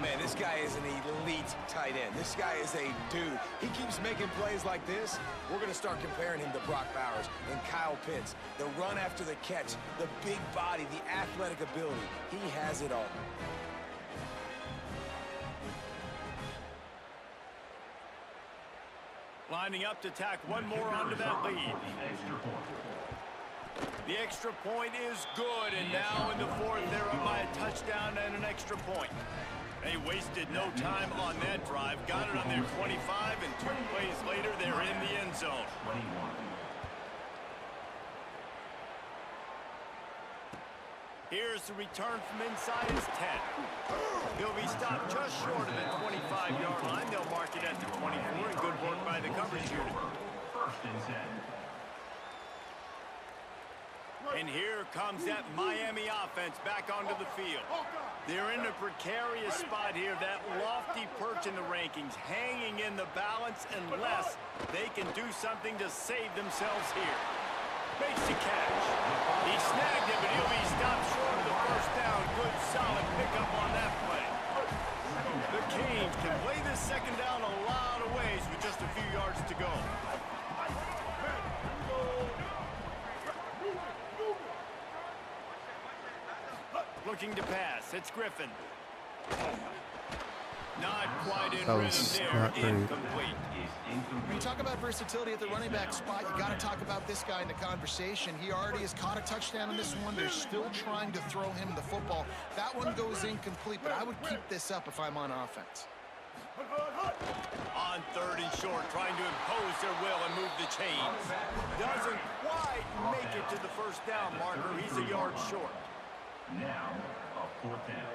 Man, this guy is an elite tight end. This guy is a dude. He keeps making plays like this. We're going to start comparing him to Brock Bowers and Kyle Pitts. The run after the catch, the big body, the athletic ability. He has it all. Lining up to tack one more onto that lead. The extra point is good, and now in the fourth, they're up by a touchdown and an extra point. They wasted no time on that drive, got it on their 25, and 2 plays later, they're in the end zone. Here's the return from inside his 10. He'll be stopped just short of the 25-yard line. They'll mark it at the 24, and good work by the coverage unit. First and 10. And here comes that Miami offense back onto the field. They're in a precarious spot here, that lofty perch in the rankings, hanging in the balance unless they can do something to save themselves here. Makes the catch. He snagged it, but he'll be stopped short of the first down. Good, solid pickup on that play. The Canes can play this second down a lot of ways with just a few yards to go. Looking to pass. It's Griffin. Not quite in rhythm there. Incomplete. When you talk about versatility at the running back spot, you got to talk about this guy in the conversation. He already has caught a touchdown in this one. They're still trying to throw him the football. That one goes incomplete, but I would keep this up if I'm on offense. On 3rd and short, trying to impose their will and move the chains. Doesn't quite make it to the first down marker. He's a yard short. Now, a 4th down.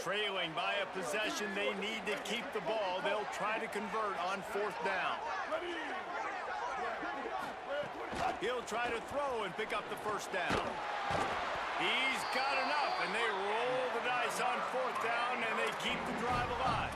Trailing by a possession, they need to keep the ball. They'll try to convert on 4th down. He'll try to throw and pick up the first down. He's got enough, and they roll the dice on 4th down, and they keep the drive alive.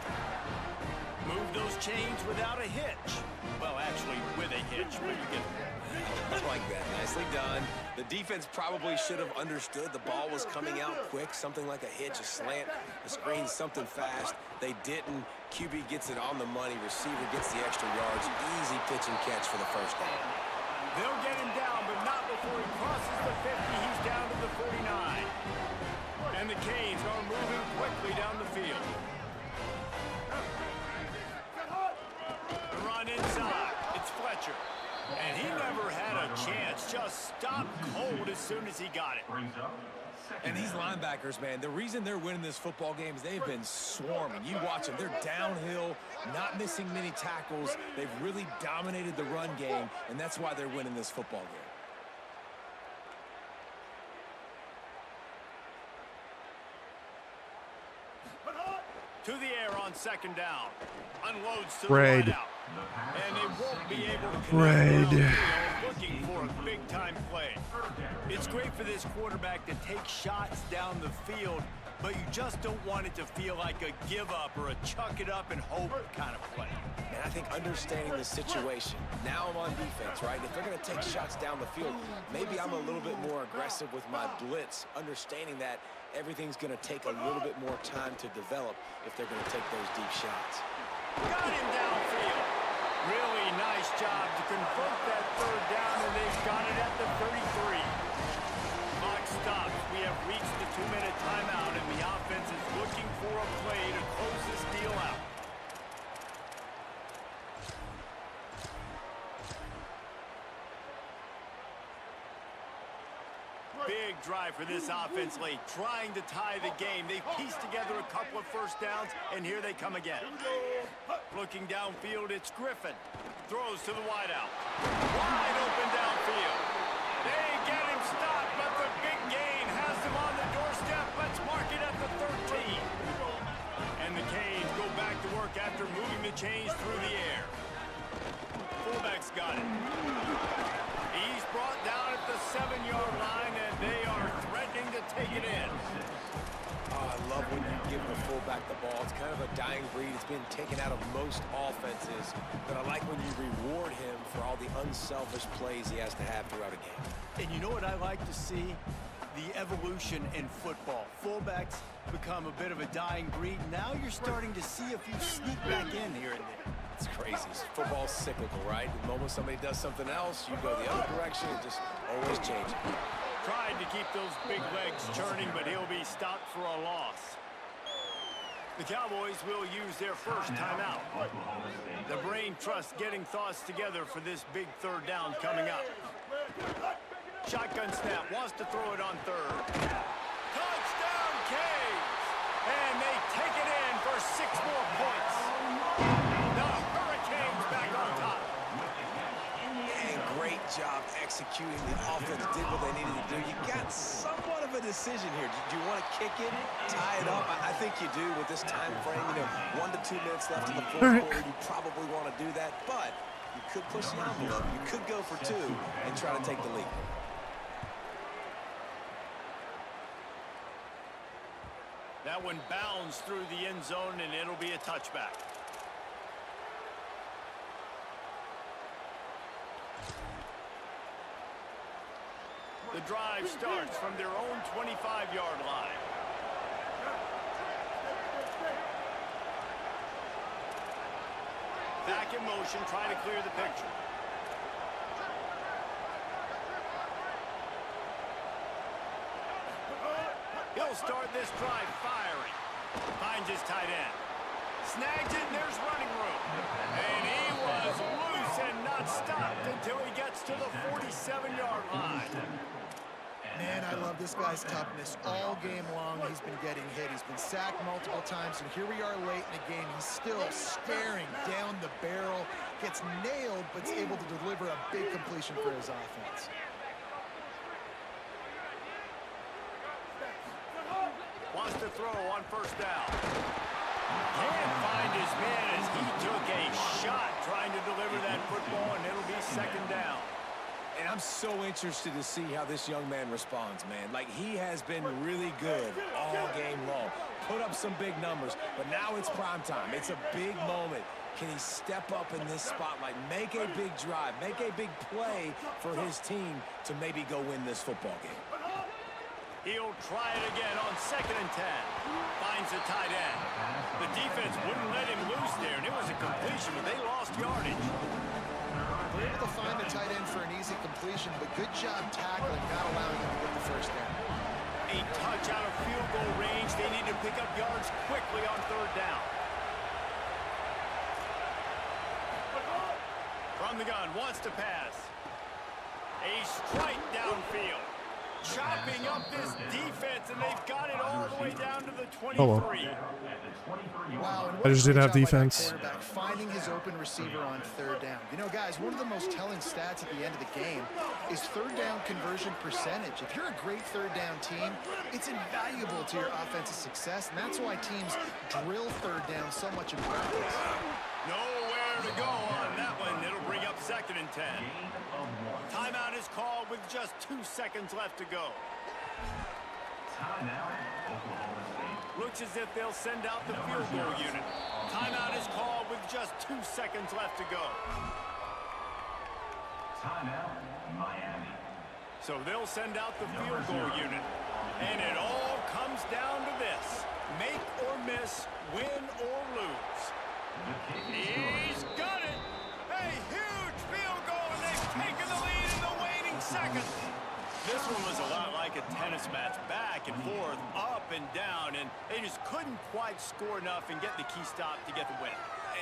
Move those chains without a hitch. Well, actually, with a hitch, but you get it. I like that. Nicely done. The defense probably should have understood the ball was coming out quick, something like a hitch, a slant, a screen, something fast. They didn't. QB gets it on the money. Receiver gets the extra yards. Easy pitch and catch for the first down. They'll get him down, but not before he crosses the 50. He's down to the 49. And the Canes are moving quickly down the field. The run inside. It's Fletcher. And he never had a chance. Just stopped cold as soon as he got it. And these linebackers, man, the reason they're winning this football game is they've been swarming. You watch them. They're downhill, not missing many tackles. They've really dominated the run game, and that's why they're winning this football game. To the air on 2nd down. Unloads to Braid. the right out. And they won't be able to Braid. connect, looking for a big-time play. It's great for this quarterback to take shots down the field, but you just don't want it to feel like a give-up or a chuck-it-up and hope kind of play. And I think understanding the situation, now I'm on defense, right? If they're going to take shots down the field, maybe I'm a little bit more aggressive with my blitz, understanding that everything's going to take a little bit more time to develop if they're going to take those deep shots. Got him downfield. Really nice job to convert that 3rd down, and they've got it at the 33. Clock stops. We have reached the 2-minute timeout, and the offense is looking for a play to close this deal out. Big drive for this offense late, trying to tie the game. They pieced together a couple of first downs, and here they come again. Looking downfield, it's Griffin. Throws to the wideout. Wide open downfield. They get him stopped, but the big gain has them on the doorstep. Let's mark it at the 13. And the Canes go back to work after moving the chains through the air. Fullback's got it. He's brought down at the 7-yard line, and they are threatening to take it in. Oh, I love when you give the fullback the ball. It's kind of a dying breed. It's been taken out of most offenses, but I like when you reward him for all the unselfish plays he has to have throughout a game. And you know what I like to see? The evolution in football. Fullbacks become a bit of a dying breed. Now you're starting to see a few sneak back in here and there. It's crazy. Football's cyclical, right? The moment somebody does something else, you go the other direction. It just always changes. Tried to keep those big legs churning, but he'll be stopped for a loss. The Cowboys will use their first timeout. The brain trust getting thoughts together for this big third down coming up. Shotgun snap, wants to throw it on third. Touchdown, Canes! And they take it in for 6 more points. The Hurricanes back on top. And great job executing. The offense did what they needed to do. You got somewhat of a decision here. Do you want to kick it, tie it up? I think you do with this time frame. 1 to 2 minutes left in the fourth quarter. You probably want to do that, but you could push the envelope. You could go for 2 and try to take the lead. That one bounds through the end zone, and it'll be a touchback. The drive starts from their own 25-yard line. Back in motion, trying to clear the picture. He'll start this drive firing. Finds his tight end. Snags it, and there's running room. And he was loose and not stopped until he gets to the 47-yard line. Man, I love this guy's toughness. All game long, he's been getting hit. He's been sacked multiple times, and here we are late in the game. He's still staring down the barrel, gets nailed, but's able to deliver a big completion for his offense. Wants to throw on first down. Can't find his man as he took a shot trying to deliver that football, and it'll be second down. And I'm so interested to see how this young man responds, man. Like, he has been really good all game long. Put up some big numbers, but now it's prime time. It's a big moment. Can he step up in this spotlight, make a big drive, make a big play for his team to maybe go win this football game? He'll try it again on 2nd and 10. Finds the tight end. The defense wouldn't let him loose there, and it was a completion, but they lost yardage. We're able to find the tight end for an easy completion, but good job tackling, not allowing him to get the first down. A touch out of field goal range. They need to pick up yards quickly on third down. From the gun, wants to pass. A strike downfield. Chopping up this defense, and they've got it all the way down to the 23. Oh, well. Wow, and I just didn't have what a great job by that defense. quarterback, finding his open receiver on third down. You know, guys, one of the most telling stats at the end of the game is third down conversion percentage. If you're a great third down team, it's invaluable to your offensive success, and that's why teams drill third down so much in practice. Nowhere to go on that one. It'll bring up 2nd and 10. Timeout is called with just 2 seconds left to go. Timeout, Oklahoma State. Looks as if they'll send out the field goal unit. Timeout is called with just 2 seconds left to go. Timeout, Miami. So they'll send out the field goal unit. And it all comes down to this. Make or miss, win or lose. The kick is He's good. got it! A huge field goal, and they've taken the lead in the waning seconds. This one was a lot like a tennis match, back and forth, up and down, and they just couldn't quite score enough and get the key stop to get the win.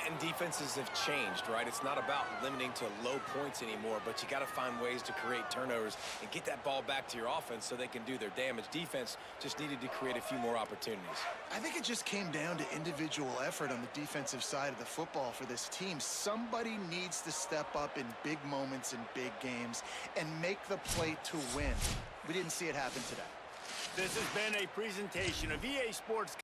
And defenses have changed, right? It's not about limiting to low points anymore, but you got to find ways to create turnovers and get that ball back to your offense so they can do their damage. Defense just needed to create a few more opportunities. I think it just came down to individual effort on the defensive side of the football for this team. Somebody needs to step up in big moments in big games and make the play to win. We didn't see it happen today. This has been a presentation of EA Sports.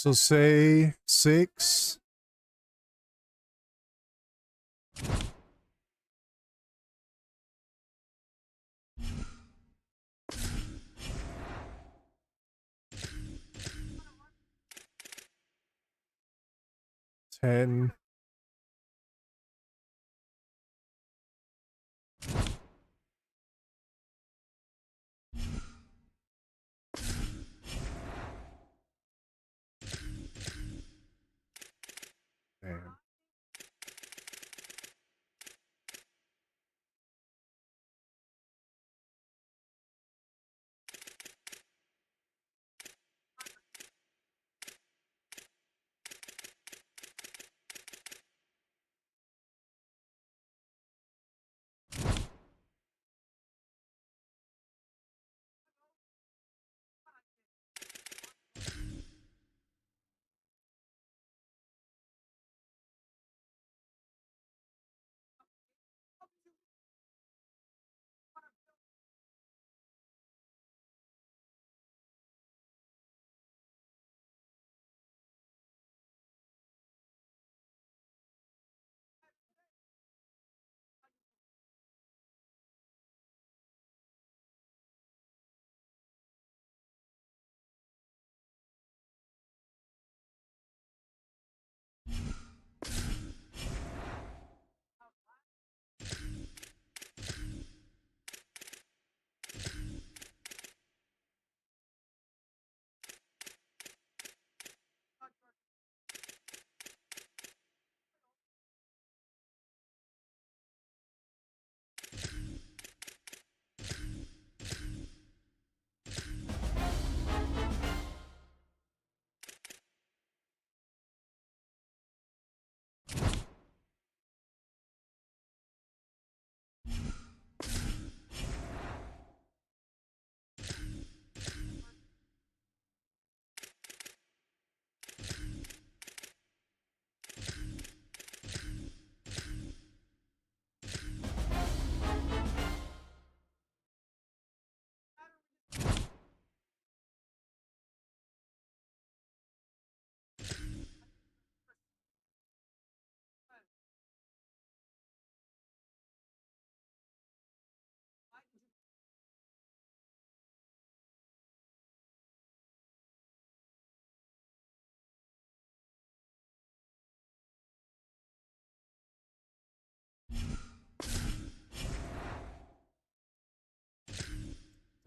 So say 6. Ten. Damn.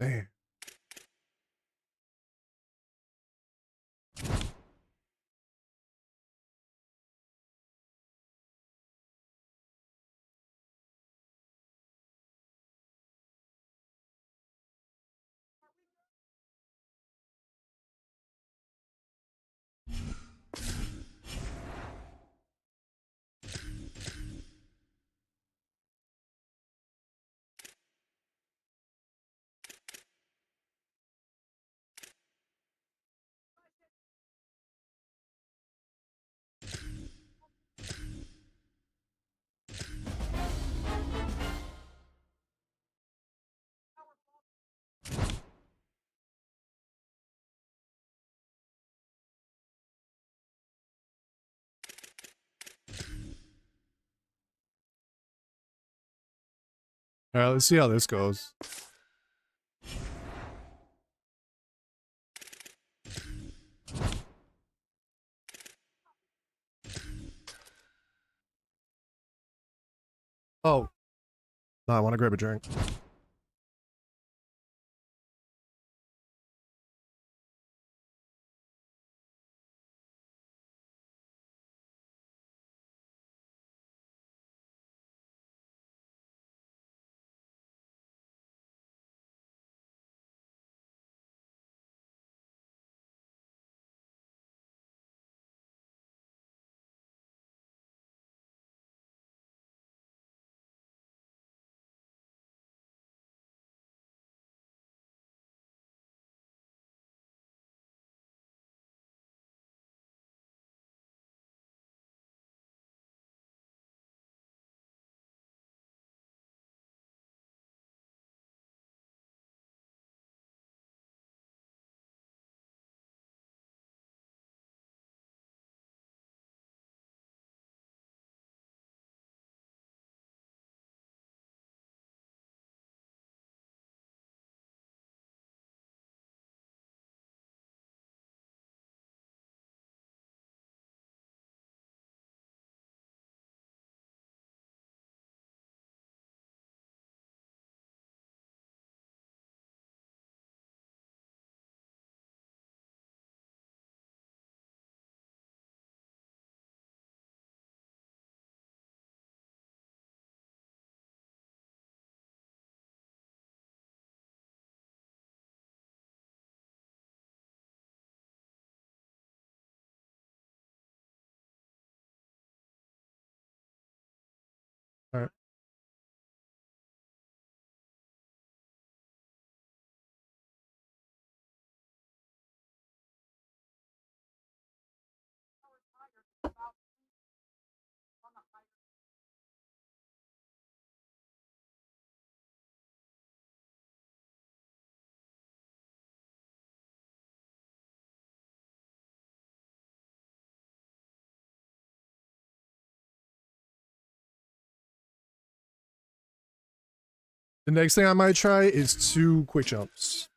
Damn. All right, let's see how this goes. Oh, no, I want to grab a drink. The next thing I might try is 2 quick jumps.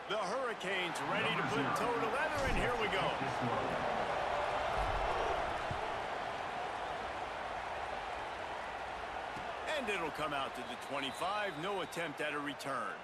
The Hurricanes ready to put toe to leather, and here we go. And it'll come out to the 25. No attempt at a return.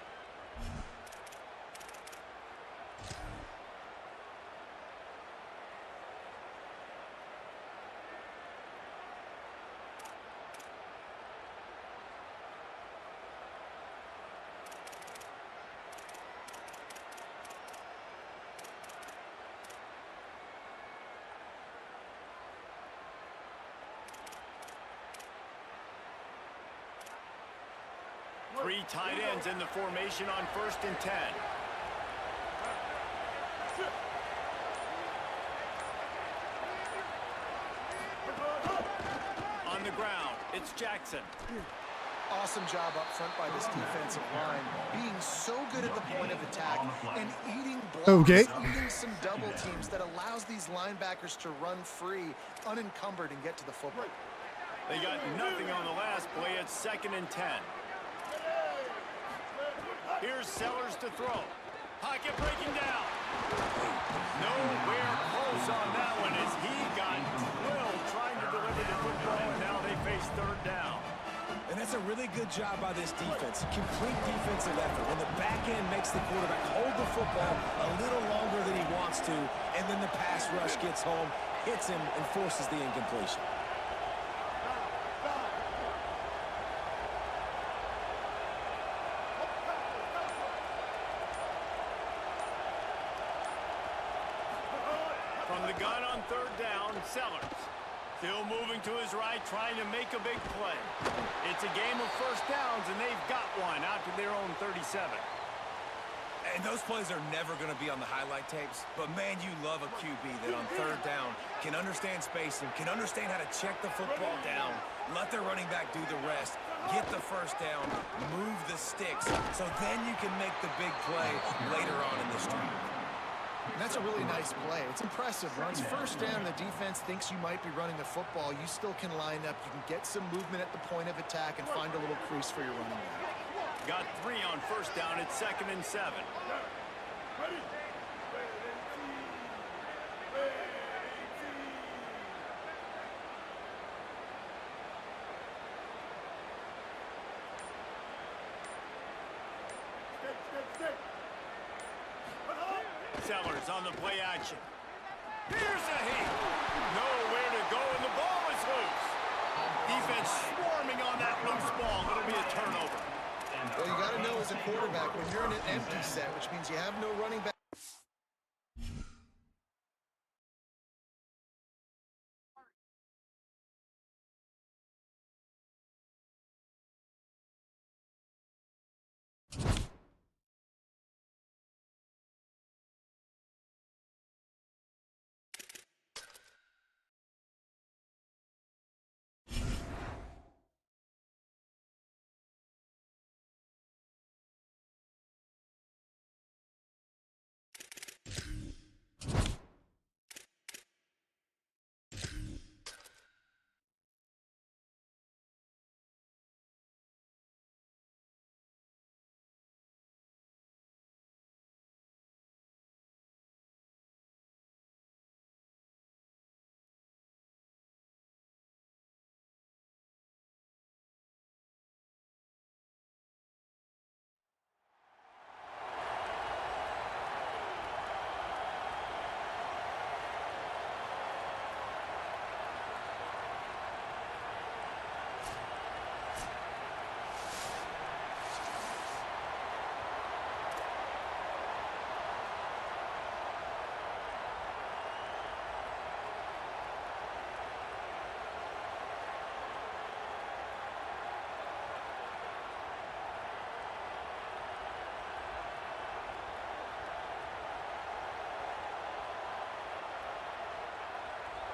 Three tight ends in the formation on 1st and 10. On the ground, it's Jackson. Awesome job up front by this defensive line, being so good at the point of attack and eating blocks, eating some double teams that allows these linebackers to run free, unencumbered, and get to the football. They got nothing on the last play. It's 2nd and 10. Here's Sellers to throw. Pocket breaking down. Nowhere close on that one as he got drilled trying to deliver the football, and now they face 3rd down. And that's a really good job by this defense. Complete defensive effort. When the back end makes the quarterback hold the football a little longer than he wants to, and then the pass rush gets home, hits him, and forces the incompletion. From the gun on 3rd down, Sellers. Still moving to his right, trying to make a big play. It's a game of 1st downs, and they've got one out to their own 37. And those plays are never going to be on the highlight tapes, but man, you love a QB that on 3rd down can understand spacing, can understand how to check the football down, let their running back do the rest, get the 1st down, move the sticks, so then you can make the big play later on in this drive. And that's a really nice play. It's impressive. Runs 1st down, the defense thinks you might be running the football. You still can line up. You can get some movement at the point of attack and find a little crease for your running back. Got 3 on 1st down. It's 2nd and 7. Sellers on the play action. Here's a hit. Nowhere to go, and the ball is loose. Defense swarming on that loose ball. It'll be a turnover. Well, you got to know as a quarterback, when you're in an empty set, which means you have no running back.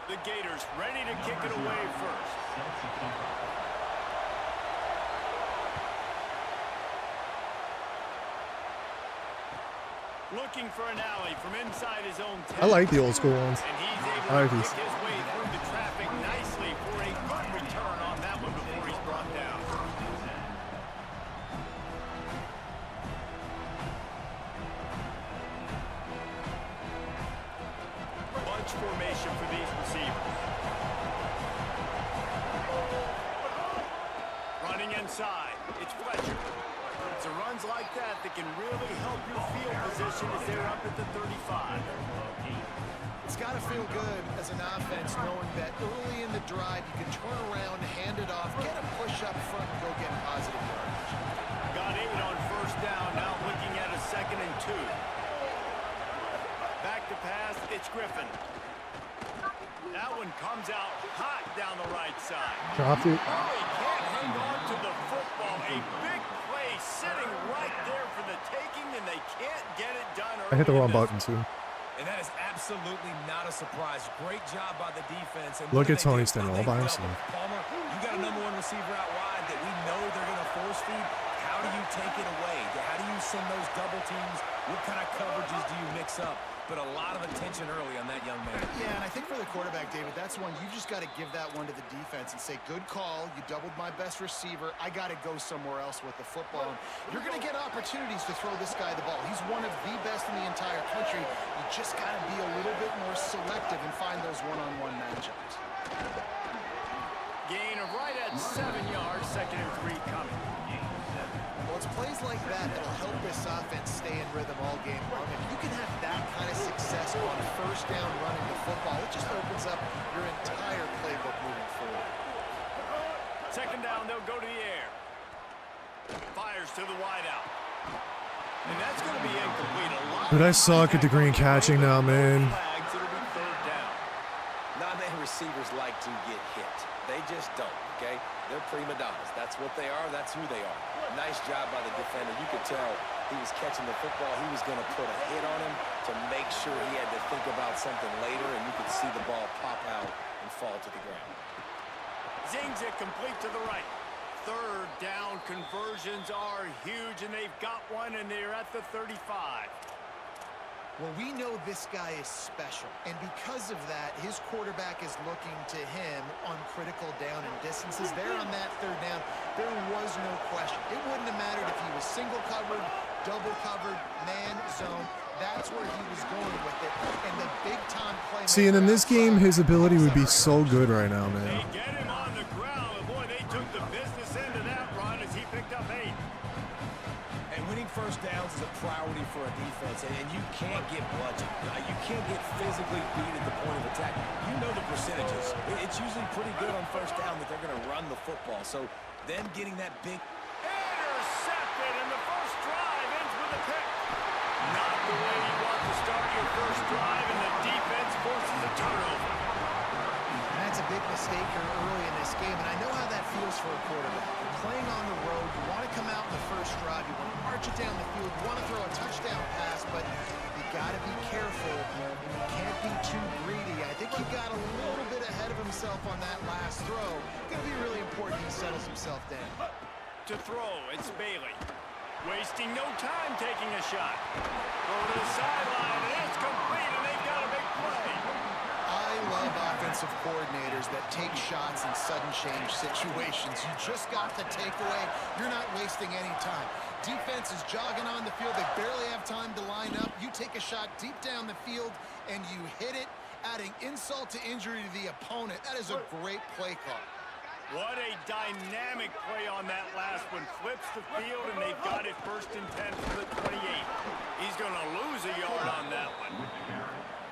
The Gators ready to kick it away first. Looking for an alley from inside his own 10. I like the old school ones. And he's able I like to these. kick his way through the traffic nicely for a good return on that one before he's brought down. Bunch formation for these receivers. Running inside, it's Fletcher. It's a runs like that that can really help your field position as they're up at the 35. It's got to feel good as an offense knowing that early in the drive you can turn around, hand it off, get a push up front, and go get positive yardage. Got 8 on first down, now looking at a 2nd and 2. Back to pass, it's Griffin. That one comes out hot down the right side. Dropped it. Oh, he can't hang on to the football. A big play sitting right there for the taking, and they can't get it done. I hit the early wrong in this button too. And that is absolutely not a surprise. Great job by the defense. And Look at Tony Stanton standing all by himself. Palmer, you got a number 1 receiver out wide that we know they're going to force feed. How do you take it away? How do you send those double teams? What kind of coverages do you mix up? But a lot of attention early on that young man. Yeah, and I think for the quarterback, David, that's one you just got to give that one to the defense and say, good call. You doubled my best receiver. I got to go somewhere else with the football. You're going to get opportunities to throw this guy the ball. He's one of the best in the entire country. You just got to be a little bit more selective and find those one-on-one matchups. Gain of right at 7 yards, 2nd and 3 coming. Well, it's plays like that that'll help this offense stay in rhythm all game long. If you can have that kind of success on first down running the football, it just opens up your entire playbook moving forward. 2nd down, they'll go to the air. Fires to the wideout. And that's going to be incomplete. A lot Dude, I suck at the green catching now, man. flags, it'll be 3rd down. Not many receivers like to get hit. They just don't, okay? They're prima donnas. That's what they are. That's who they are. Nice job by the defender. You could tell he was catching the football. He was going to put a hit on him to make sure he had to think about something later, and you could see the ball pop out and fall to the ground. Zings it complete to the right. 3rd down conversions are huge, and they've got one, and they're at the 35. Well, we know this guy is special, and because of that, his quarterback is looking to him on critical down and distances. There on that 3rd down, there was no question. It wouldn't have mattered if he was single covered, double covered, man, zone. That's where he was going with it, and the big-time play. See, and in this game, his ability would be so good right now, They man. get him on the ground, and boy, they took the business end of that run as he picked up 8. And winning first downs is a priority for a defense, and you can't get bludgeoned. You can't get physically beat at the point of attack. You know the percentages. It's usually pretty good on first down that they're going to run the football. So then getting that big... Intercepted, and the first drive ends with a pick. Not the way you want to start your first drive, and the defense forces a turnover. And that's a big mistake here early in this game, and I know how that feels for a quarterback. You're playing on the road, you want to come out in the first drive, you want to march it down the field, you want to throw a touchdown pass, but you got to be careful. You can't be too greedy. I think he got a little bit ahead of himself on that last throw. Going to be really important he settles himself down. To throw, it's Bailey. Wasting no time taking a shot. Over to the sideline, and it's complete, and they've got a big play. I love offensive coordinators that take shots in sudden change situations. You just got the takeaway. You're not wasting any time. Defense is jogging on the field. They barely have time to line up. You take a shot deep down the field, and you hit it, adding insult to injury to the opponent. That is a great play call. What a dynamic play on that last one. Flips the field, and they've got it 1st and 10 for the 28. He's going to lose a yard on that one.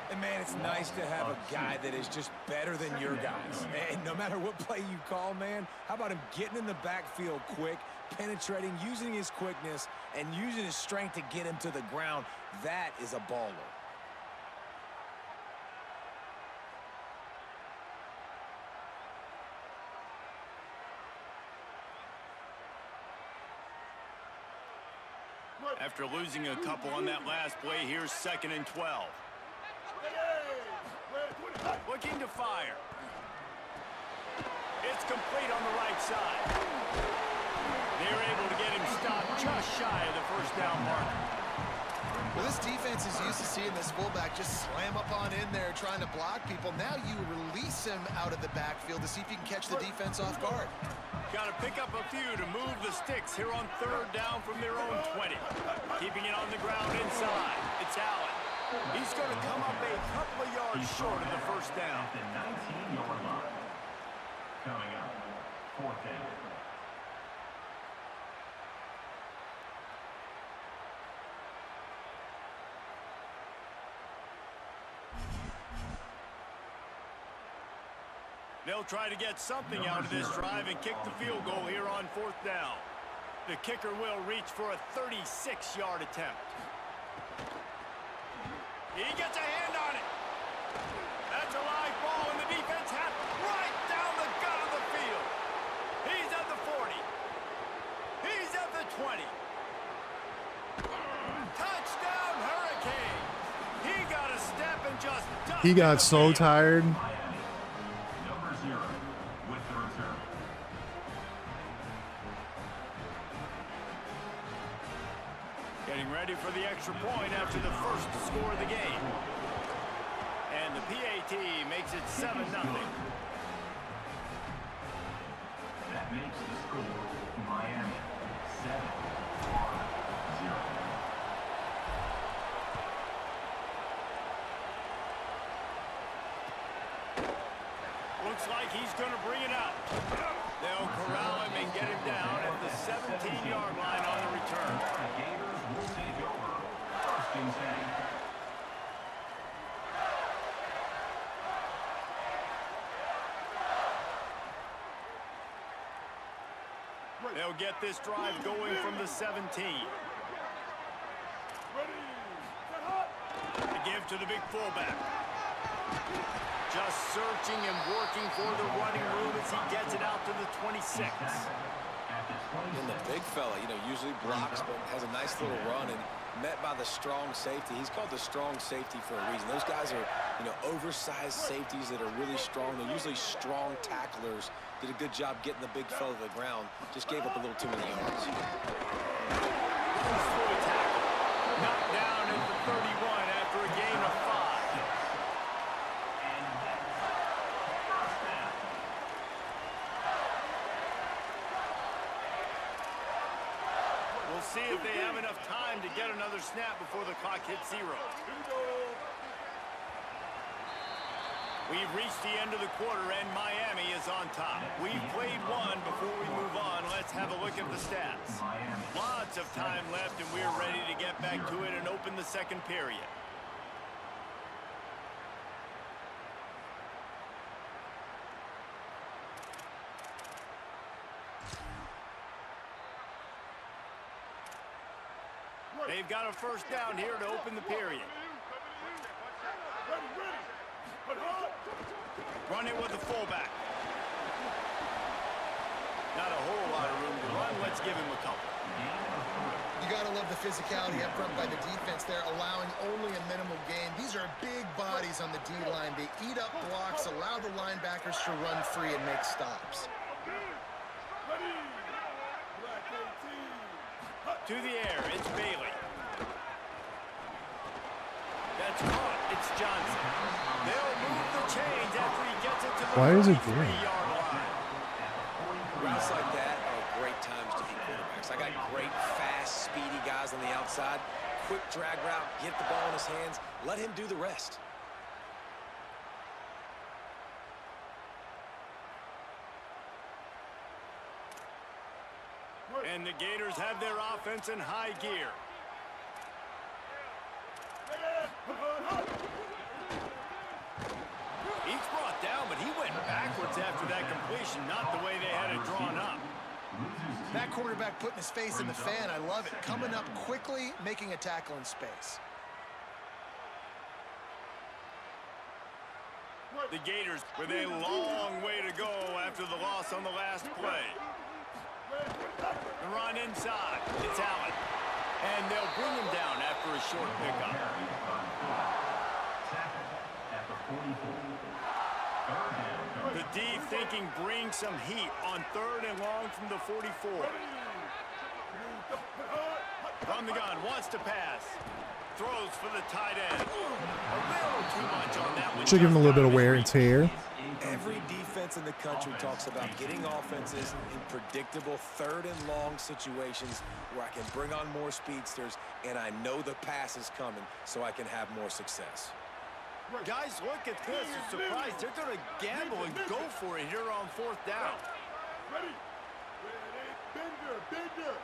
And, man, it's nice to have a guy that is just better than your guys. And no matter what play you call, man, how about him getting in the backfield quick, penetrating, using his quickness, and using his strength to get him to the ground? That is a baller. After losing a couple on that last play, here's 2nd and 12. Looking to fire. fire. It's complete on the right side. They're able to get him stopped just shy of the first down mark. Well, this defense is used to seeing this fullback just slam up on in there trying to block people. Now you release him out of the backfield to see if you can catch the defense off guard. Got to pick up a few to move the sticks here on third down from their own 20. Keeping it on the ground inside. It's Allen. He's going to come up a couple of yards short of the first down. At the 19-yard line. Coming up, fourth down. They'll try to get something out of this drive and kick the field goal here on fourth down. The kicker will reach for a 36-yard attempt. He gets a hand on it. That's a live ball, and the defense has right down the gut of the field. He's at the 40. He's at the 20. Touchdown, Hurricanes. He got a step and just ducked. He got so tired. Number 0 with the return. Getting ready for the extra point after the first score of the game. And the PAT makes it 7-0. That makes the score Miami 7-0. Looks like he's going to bring it out. They'll corral him and get him down at the 17-yard line on the return. The Gators will take over. First and 10. They'll get this drive going from the 17. To give to the big fullback. Just searching and working for the running room as he gets it out to the 26. And the big fella, usually blocks, but has a nice little run and met by the strong safety. He's called the strong safety for a reason. Those guys are, oversized safeties that are really strong. They're usually strong tacklers. Did a good job getting the big fella to the ground. Just gave up a little too many yards. Knocked down at the 31 after a gain of 5. We'll see if they have enough time to get another snap before the clock hits 0. We've reached the end of the quarter, and Miami is on top. We've played one. Before we move on, let's have a look at the stats. Lots of time left, and we're ready to get back to it and open the second period. They've got a first down here to open the period. Run it with the fullback. Not a whole lot of room to run. Let's give him a couple. You got to love the physicality up front by the defense there, allowing only a minimal gain. These are big bodies on the D-line. They eat up blocks, allow the linebackers to run free and make stops. To the air, it's Bailey. That's caught. It's Johnson. They'll move the chains after he gets it to the 33-yard line. Routes like that are great times to be quarterbacks. I got great, fast, speedy guys on the outside. Quick drag route, get the ball in his hands, let him do the rest. And the Gators have their offense in high gear. He's brought down, but he went backwards after that completion, not the way they had it drawn up. That quarterback putting his face in the fan, I love it. Coming up quickly, making a tackle in space. The Gators with a long way to go after the loss on the last play. The run inside. It's Allen. And they'll bring him down after a short pickup. The D thinking bring some heat on 3rd and long from the 44. From the gun, wants to pass. Throws for the tight end. A little too much on that one. Should give him a little bit of wear and tear. Every defense in the country talks about getting offenses in predictable 3rd and long situations where I can bring on more speedsters and I know the pass is coming so I can have more success. Guys, look at this. I'm surprised they're going to gamble and go for it here on 4th down. Ready? Bender.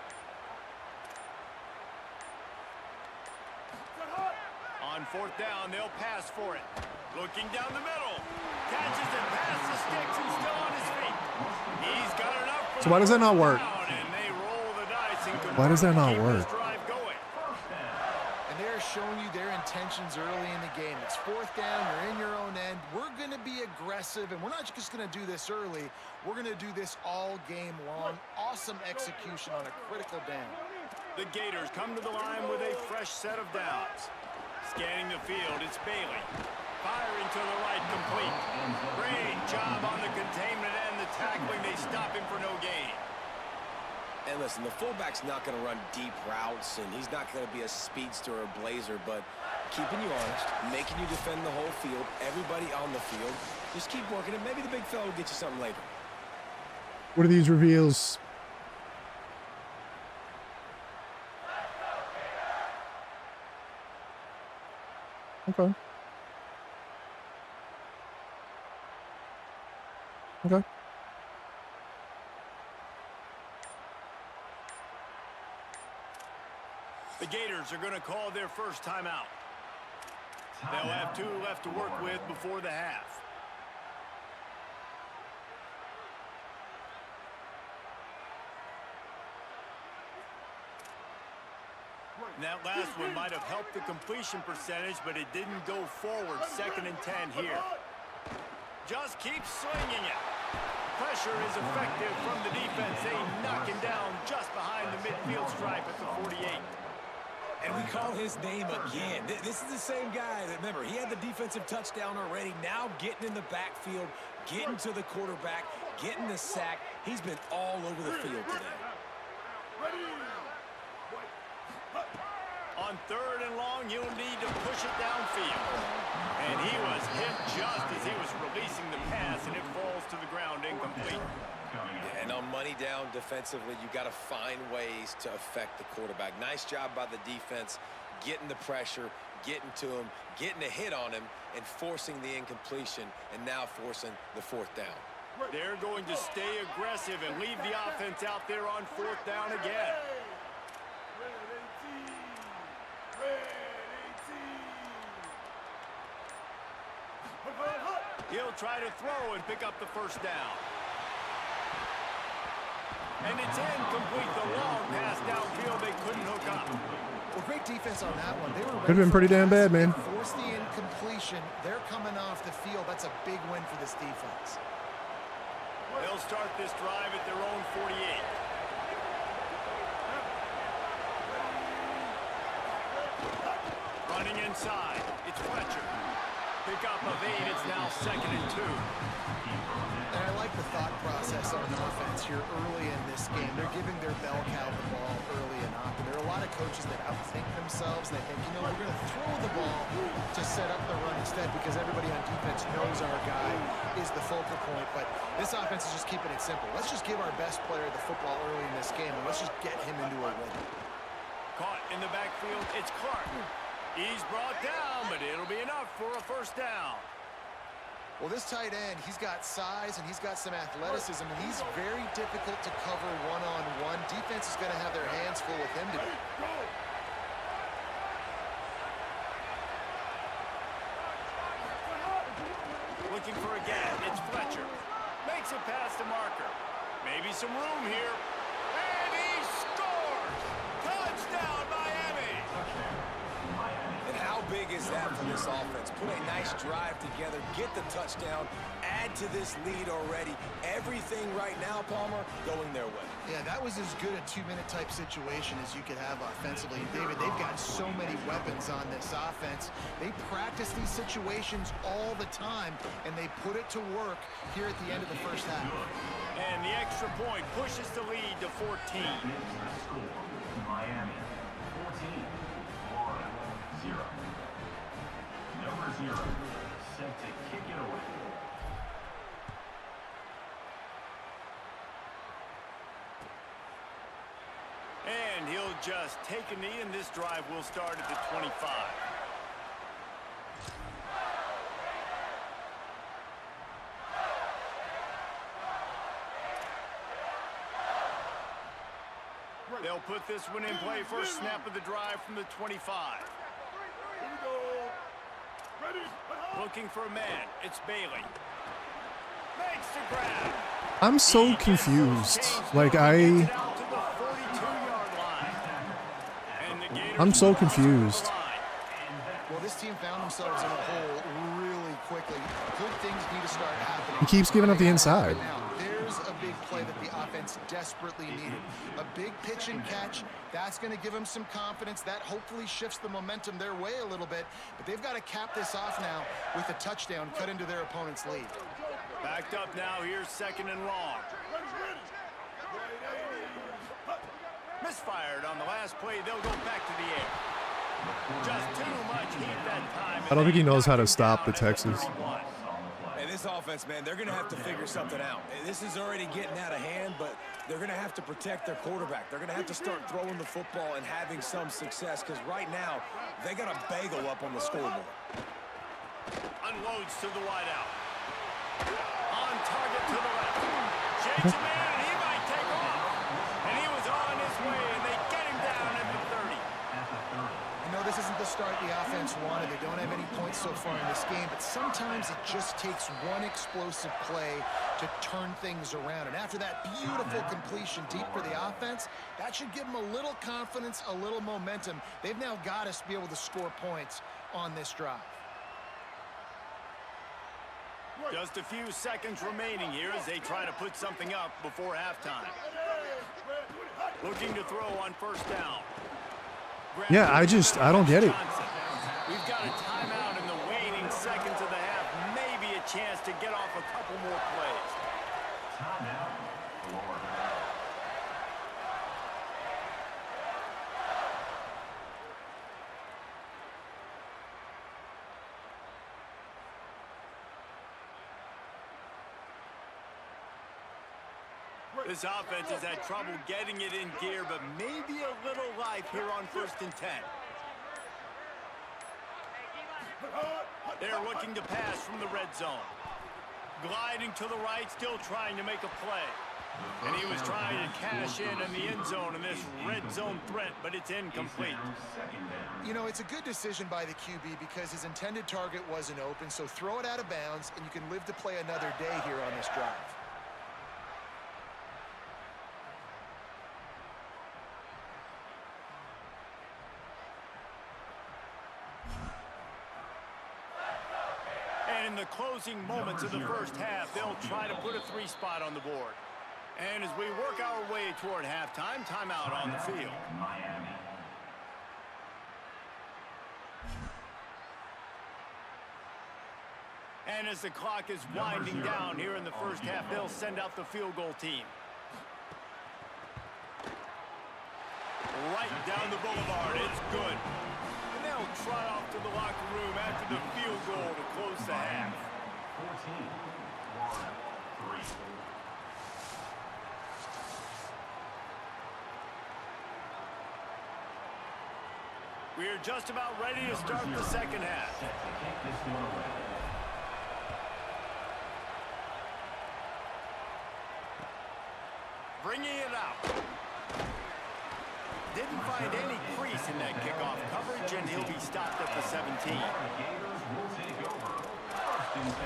On 4th down, they'll pass for it. Looking down the middle. Catches it past the sticks and still on his feet. He's got enough for So why does that not work? and they roll the dice and Why does that not keep work? this drive going. And they're showing you their intentions early in the game. It's 4th down, you're in your own end. We're going to be aggressive, and we're not just going to do this early. We're going to do this all game long. Awesome execution on a critical down. The Gators come to the line with a fresh set of downs. Scanning the field, it's Bailey. Firing to the right, complete. Great job on the containment and the tackling. They stop him for no gain. And listen, the fullback's not going to run deep routes, and he's not going to be a speedster or blazer, but keeping you honest, making you defend the whole field, everybody on the field. Just keep working it. Maybe the big fella will get you something later. What are these reveals? Okay. Okay. The Gators are going to call their first timeout. They'll have 2 left to work with before the half. And that last one might have helped the completion percentage, but it didn't go forward. 2nd and 10 here. Just keep swinging it. Pressure is effective from the defense. They knock him down just behind the midfield stripe at the 48. And we call his name again. This is the same guy that, remember, he had the defensive touchdown already. Now getting in the backfield, getting to the quarterback, getting the sack. He's been all over the field today. On 3rd and long, you'll need to push it downfield. And he was hit just as he was releasing the pass, and it falls to the ground incomplete. And on money down defensively, you got to find ways to affect the quarterback. Nice job by the defense, getting the pressure, getting to him, getting a hit on him, and forcing the incompletion, and now forcing the 4th down. They're going to stay aggressive and leave the offense out there on 4th down again. He'll try to throw and pick up the first down. And it's incomplete. The long pass downfield, they couldn't hook up. Well, great defense on that one. They were Could have been pretty damn bad, man. Force the incompletion. They're coming off the field. That's a big win for this defense. They'll start this drive at their own 48. Running inside. It's Fletcher. Pick up of 8. It's now 2nd and 2. And I like the thought process on offense here early in this game. They're giving their bell cow the ball early and often. There are a lot of coaches that outthink themselves. They think, you know, we're going to throw the ball to set up the run instead because everybody on defense knows our guy is the focal point. But this offense is just keeping it simple. Let's just give our best player the football early in this game, and let's just get him into a rhythm. Caught in the backfield. It's Clark. He's brought down, but it'll be enough for a first down. Well, this tight end, he's got size and he's got some athleticism, and he's very difficult to cover one-on-one. Defense is going to have their hands full with him today. Looking for a gap. It's Fletcher. Makes it past the marker. Maybe some room here. And he scores! Touchdown, Miami! And how big is that for this offense? Put a nice drive together, get the touchdown, add to this lead already. Everything right now, Palmer, going their way. Yeah, that was as good a 2-minute type situation as you could have offensively. And David, they've got so many weapons on this offense. They practice these situations all the time, and they put it to work here at the end of the first half. And the extra point pushes the lead to 14. Miami 14, Florida 0. Number 0 set to kick it away. And he'll just take a knee, and this drive will start at the 25. They'll put this one in play first snap of the drive from the 25. Looking for a man. It's Bailey. Makes the grab. I'm so confused. Like, I'm so confused. Well, this team found themselves in a hole really quickly. Good things need to start happening. He keeps giving up the inside. Now, there's a big play that the offense desperately needed. A big pitch and catch. That's going to give them some confidence. That hopefully shifts the momentum their way a little bit. But they've got to cap this off now with a touchdown cut into their opponent's lead. Backed up now. Here's second and long. Misfired on the last play. They'll go back to the air. Just too much heat that time. I don't think he knows how to stop the Texans. And this offense, man, they're going to have to figure something out. This is already getting out of hand, but they're going to have to protect their quarterback. They're going to have to start throwing the football and having some success, because right now, they got a bagel up on the scoreboard. Unloads to the wideout. On target to the left. Shakes a man, and he might take off. And he was on his way, and they get him down at the 30. I know this isn't the start the offense wanted. They don't have any points so far in this game, but sometimes it just takes one explosive play to turn things around. And after that beautiful completion deep for the offense, that should give them a little confidence, a little momentum. They've now got us to be able to score points on this drive. Just a few seconds remaining here as they try to put something up before halftime. Looking to throw on first down. Yeah, I don't get it. We've got a timeout in the waning seconds of the half. Maybe a chance to get off a couple more plays. Timeout, Florida. This offense has had trouble getting it in gear, but maybe a little life here on 1st and 10. They're looking to pass from the red zone. Gliding to the right, still trying to make a play. And he was trying to cash in the end zone in this red zone threat, but it's incomplete. You know, it's a good decision by the QB because his intended target wasn't open, so throw it out of bounds, and you can live to play another day here on this drive. In the closing moments of the first half, they'll try to put a 3-spot on the board. And as we work our way toward halftime, timeout on the field. Miami. And as the clock is winding down here in the first half, they'll send out the field goal team. Right down the boulevard, it's good. And they'll trot off to the locker room after the field goal to close the half. 14, Florida 3. We're just about ready to start the second half. Set to kick this one away. Bringing it out. Didn't find any crease in that kickoff coverage, and he'll be stopped at the 17. The Gators will take over 1st and 10.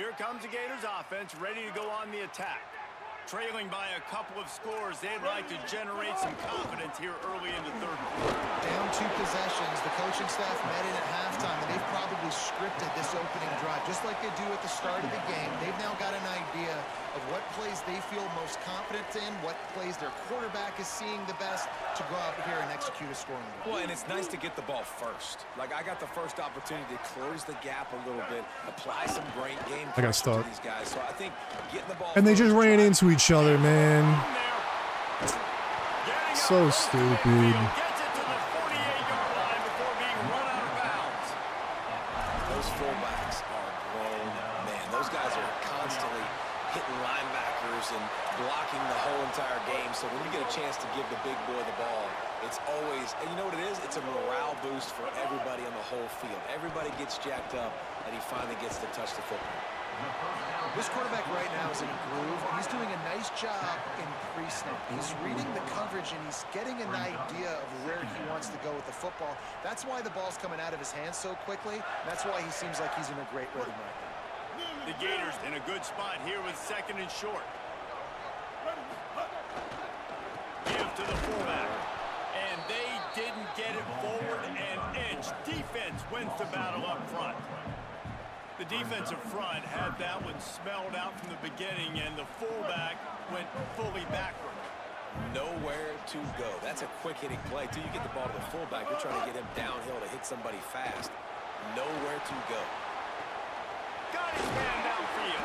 Here comes the Gators offense, ready to go on the attack. Trailing by a couple of scores, they'd like to generate some confidence here early in the third quarter. Down 2 possessions, the coaching staff met in at halftime, and they've probably scripted this opening drive, just like they do at the start of the game. They've now got an idea of what plays they feel most confident in, what plays their quarterback is seeing the best to go out here and execute a scoring drive. Well, and it's nice to get the ball first. Like, I got the first opportunity to close the gap a little bit, apply some great game I got pressure to stuck. these guys. So I think getting the ball And they first, just ran try- into each other, man. So stupid. Gets it to the 48-yard line before being run out of bounds. Those fullbacks are grown men. Those guys are constantly hitting linebackers and blocking the whole entire game. So when you get a chance to give the big boy the ball, it's always, and you know what it is? It's a morale boost for everybody on the whole field. Everybody gets jacked up, and he finally gets to touch the football. This quarterback right now is in a groove, and he's doing a nice job in pre-snap. He's reading the coverage, and he's getting an idea of where he wants to go with the football. That's why the ball's coming out of his hands so quickly. That's why he seems like he's in a great rhythm right now. The Gators in a good spot here with 2nd and short. Give to the fullback. And they didn't get it forward an inch. Defense wins the battle up front. The defensive front had that one smelled out from the beginning, and the fullback went fully backward. Nowhere to go. That's a quick-hitting play. Till you get the ball to the fullback, you're trying to get him downhill to hit somebody fast. Nowhere to go. Got his man downfield.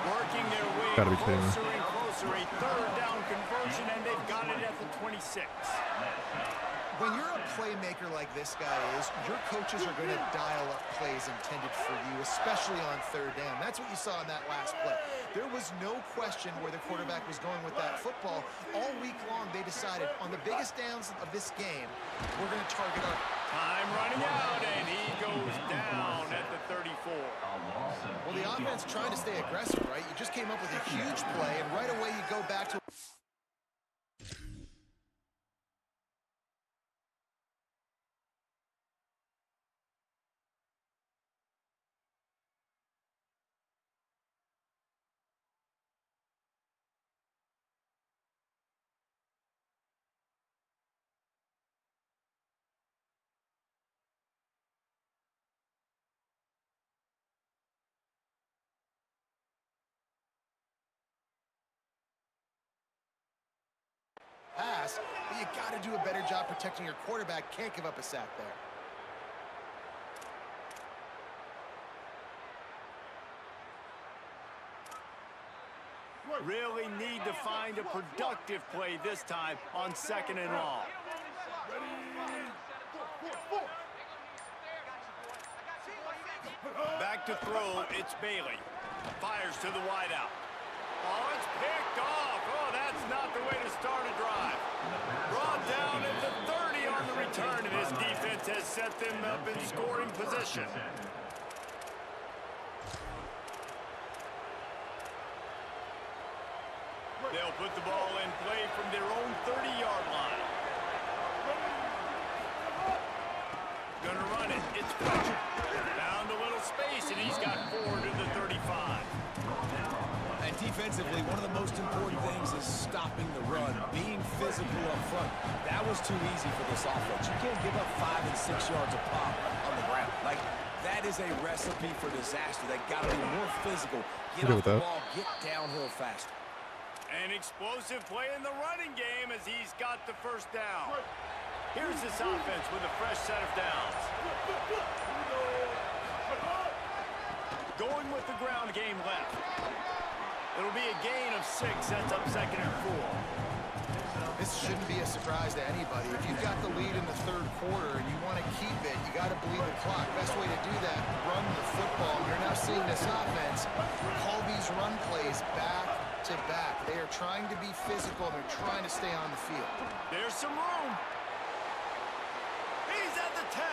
Working their way Gotta be kidding me. closer and closer. A 3rd down conversion, and they've got it at the 26. When you're a playmaker like this guy is, your coaches are going to dial up plays intended for you, especially on 3rd down. That's what you saw in that last play. There was no question where the quarterback was going with that football. All week long, they decided on the biggest downs of this game, we're going to target our... Time running out, and he goes down at the 34. Well, the offense trying to stay aggressive, right? You just came up with a huge play, and right away you go back to... pass, but you got to do a better job protecting your quarterback. Can't give up a sack there. Really need to find a productive play this time on 2nd and long. Back to throw, it's Bailey. Fires to the wideout. Oh, it's picked off. Oh, that's not the way to start a drive. Brought down at the 30 on the return, and his defense has set them up in scoring position. They'll put the ball in play from their own 30-yard line. Gonna run it. It's Fletcher. Found a little space, and he's got 4 to the 35. And defensively, one of the most important things is stopping the run, being physical up front. That was too easy for this offense. You can't give up 5 and 6 yards a pop on the ground. Like, that is a recipe for disaster. They got to be more physical. Get off the ball, get downhill faster. An explosive play in the running game as he's got the 1st down. Here's this offense with a fresh set of downs. Going with the ground game left. It'll be a gain of 6, sets up 2nd and 4. This shouldn't be a surprise to anybody. If you've got the lead in the 3rd quarter and you want to keep it, you got to bleed the clock. Best way to do that, run the football. You're now seeing this offense call these run plays back to back. They are trying to be physical. They're trying to stay on the field. There's some room. He's at the 10.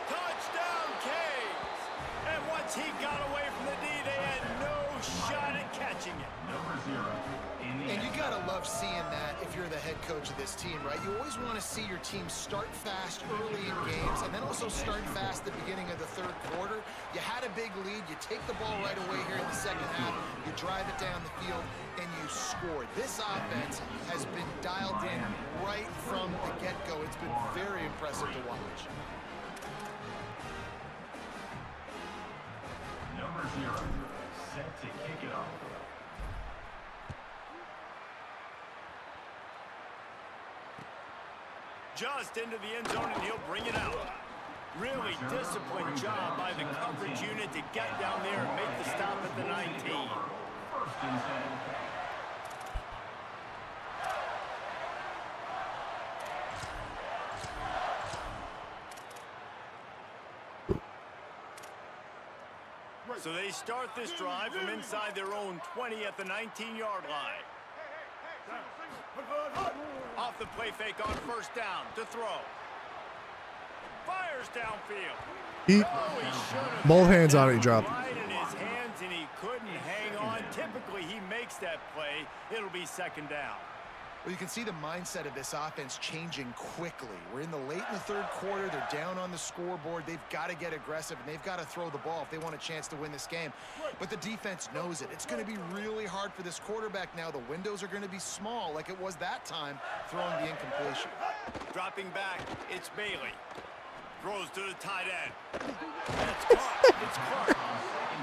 Touchdown, Canes. And once he got away from the D, they had no shot at catching it. Number 0 in the And you end got to zone. love seeing that if you're the head coach of this team, right? You always want to see your team start fast early in games and then also start fast at the beginning of the third quarter. You had a big lead. You take the ball right away here in the second half. You drive it down the field, and you score. This offense has been dialed in right from the get-go. It's been very impressive to watch. Number 0 set to kick it off. Just into the end zone, and he'll bring it out. Really disciplined job by the coverage unit to get down there and make the stop at the 19. First and 10. So they start this drive from inside their own 20 at the 19-yard line. Off the play fake on first down to throw. Fires downfield. He, Oh, he should have both had hands that on it, he dropped. right in his hands, and he couldn't hang on. Typically, he makes that play. It'll be second down. Well, you can see the mindset of this offense changing quickly. We're in the late in the third quarter. They're down on the scoreboard. They've got to get aggressive, and they've got to throw the ball if they want a chance to win this game. But the defense knows it. It's going to be really hard for this quarterback now. The windows are going to be small like it was that time throwing the incompletion. Dropping back, it's Bailey. Throws to the tight end. That's caught. It's Clark.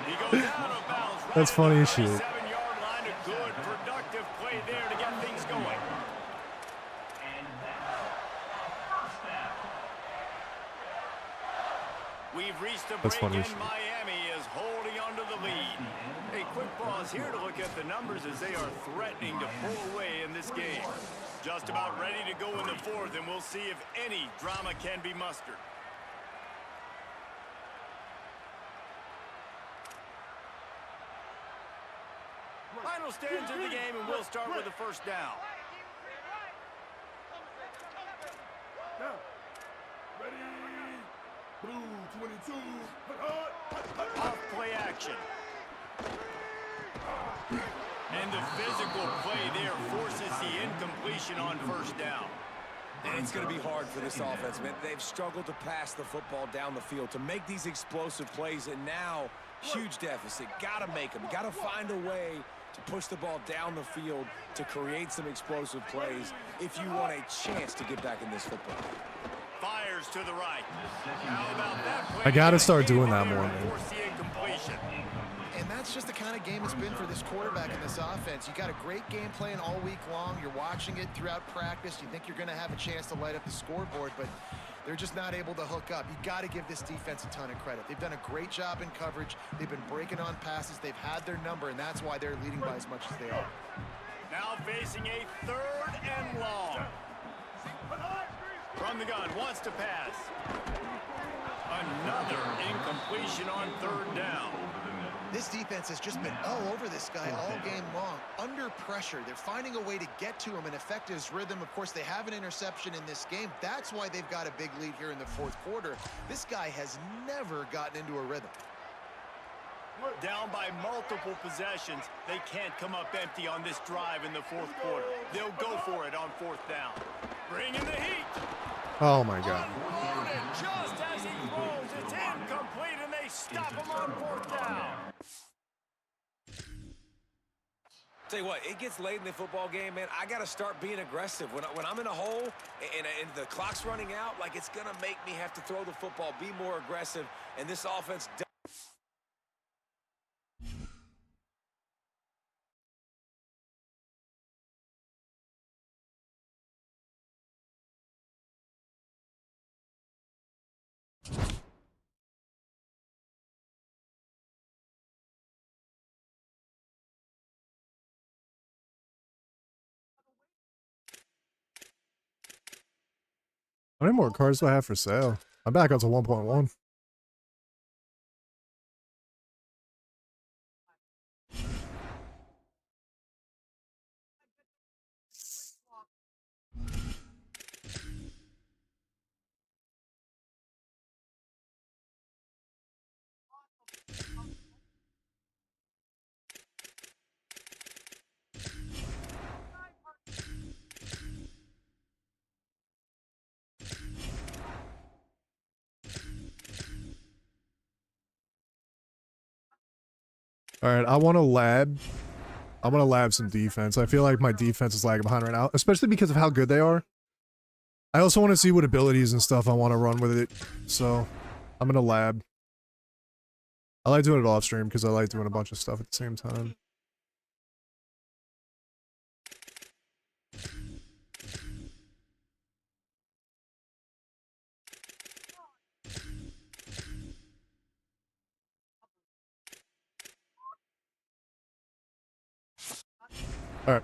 He goes out of bounds. Right That's funny as shit. 7-yard line. A good, productive play there to get things going. And that's first down. We've reached a That's break, funny and as shit. Miami is holding onto the lead. A quick pause here to look at the numbers as they are threatening to pull away in this game. Just about ready to go in the fourth, and we'll see if any drama can be mustered. Final stands of the game, and we'll start with the first down. Off play action. And the physical play there forces the incompletion on first down. And it's going to be hard for this offense, man. They've struggled to pass the football down the field, to make these explosive plays, and now huge deficit. Got to make them. Got to find a way to push the ball down the field to create some explosive plays if you want a chance to get back in this football. Fires to the right. How about that play? I gotta start doing that more, man. Force the incompletion. And that's just the kind of game it's been for this quarterback in this offense. You got a great game plan all week long. You're watching it throughout practice. You think you're going to have a chance to light up the scoreboard, but they're just not able to hook up. You got to give this defense a ton of credit. They've done a great job in coverage. They've been breaking on passes. They've had their number, and that's why they're leading by as much as they are. Now facing a third and long. From the gun, wants to pass. Another incompletion on third down. This defense has just been all over this guy all game long. Under pressure, they're finding a way to get to him and affect his rhythm. Of course, they have an interception in this game. That's why they've got a big lead here in the fourth quarter. This guy has never gotten into a rhythm. Down by multiple possessions, they can't come up empty on this drive in the fourth quarter. They'll go for it on fourth down. Bringing the heat. Oh my God. Unloaded just as he throws. It's incomplete, and they stop him on fourth down. Tell you what, it gets late in the football game, man. I got to start being aggressive. When I'm in a hole and the clock's running out, like, it's going to make me have to throw the football, be more aggressive, and this offense does. How many more cards do I have for sale? I'm back up to 1.1. All right, I want to lab. I want to lab some defense. I feel like my defense is lagging behind right now, especially because of how good they are. I also want to see what abilities and stuff I want to run with it. So I'm going to lab. I like doing it off stream because I like doing a bunch of stuff at the same time. All right.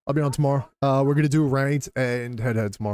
I'll be on tomorrow. We're going to do ranked and head-to-head tomorrow.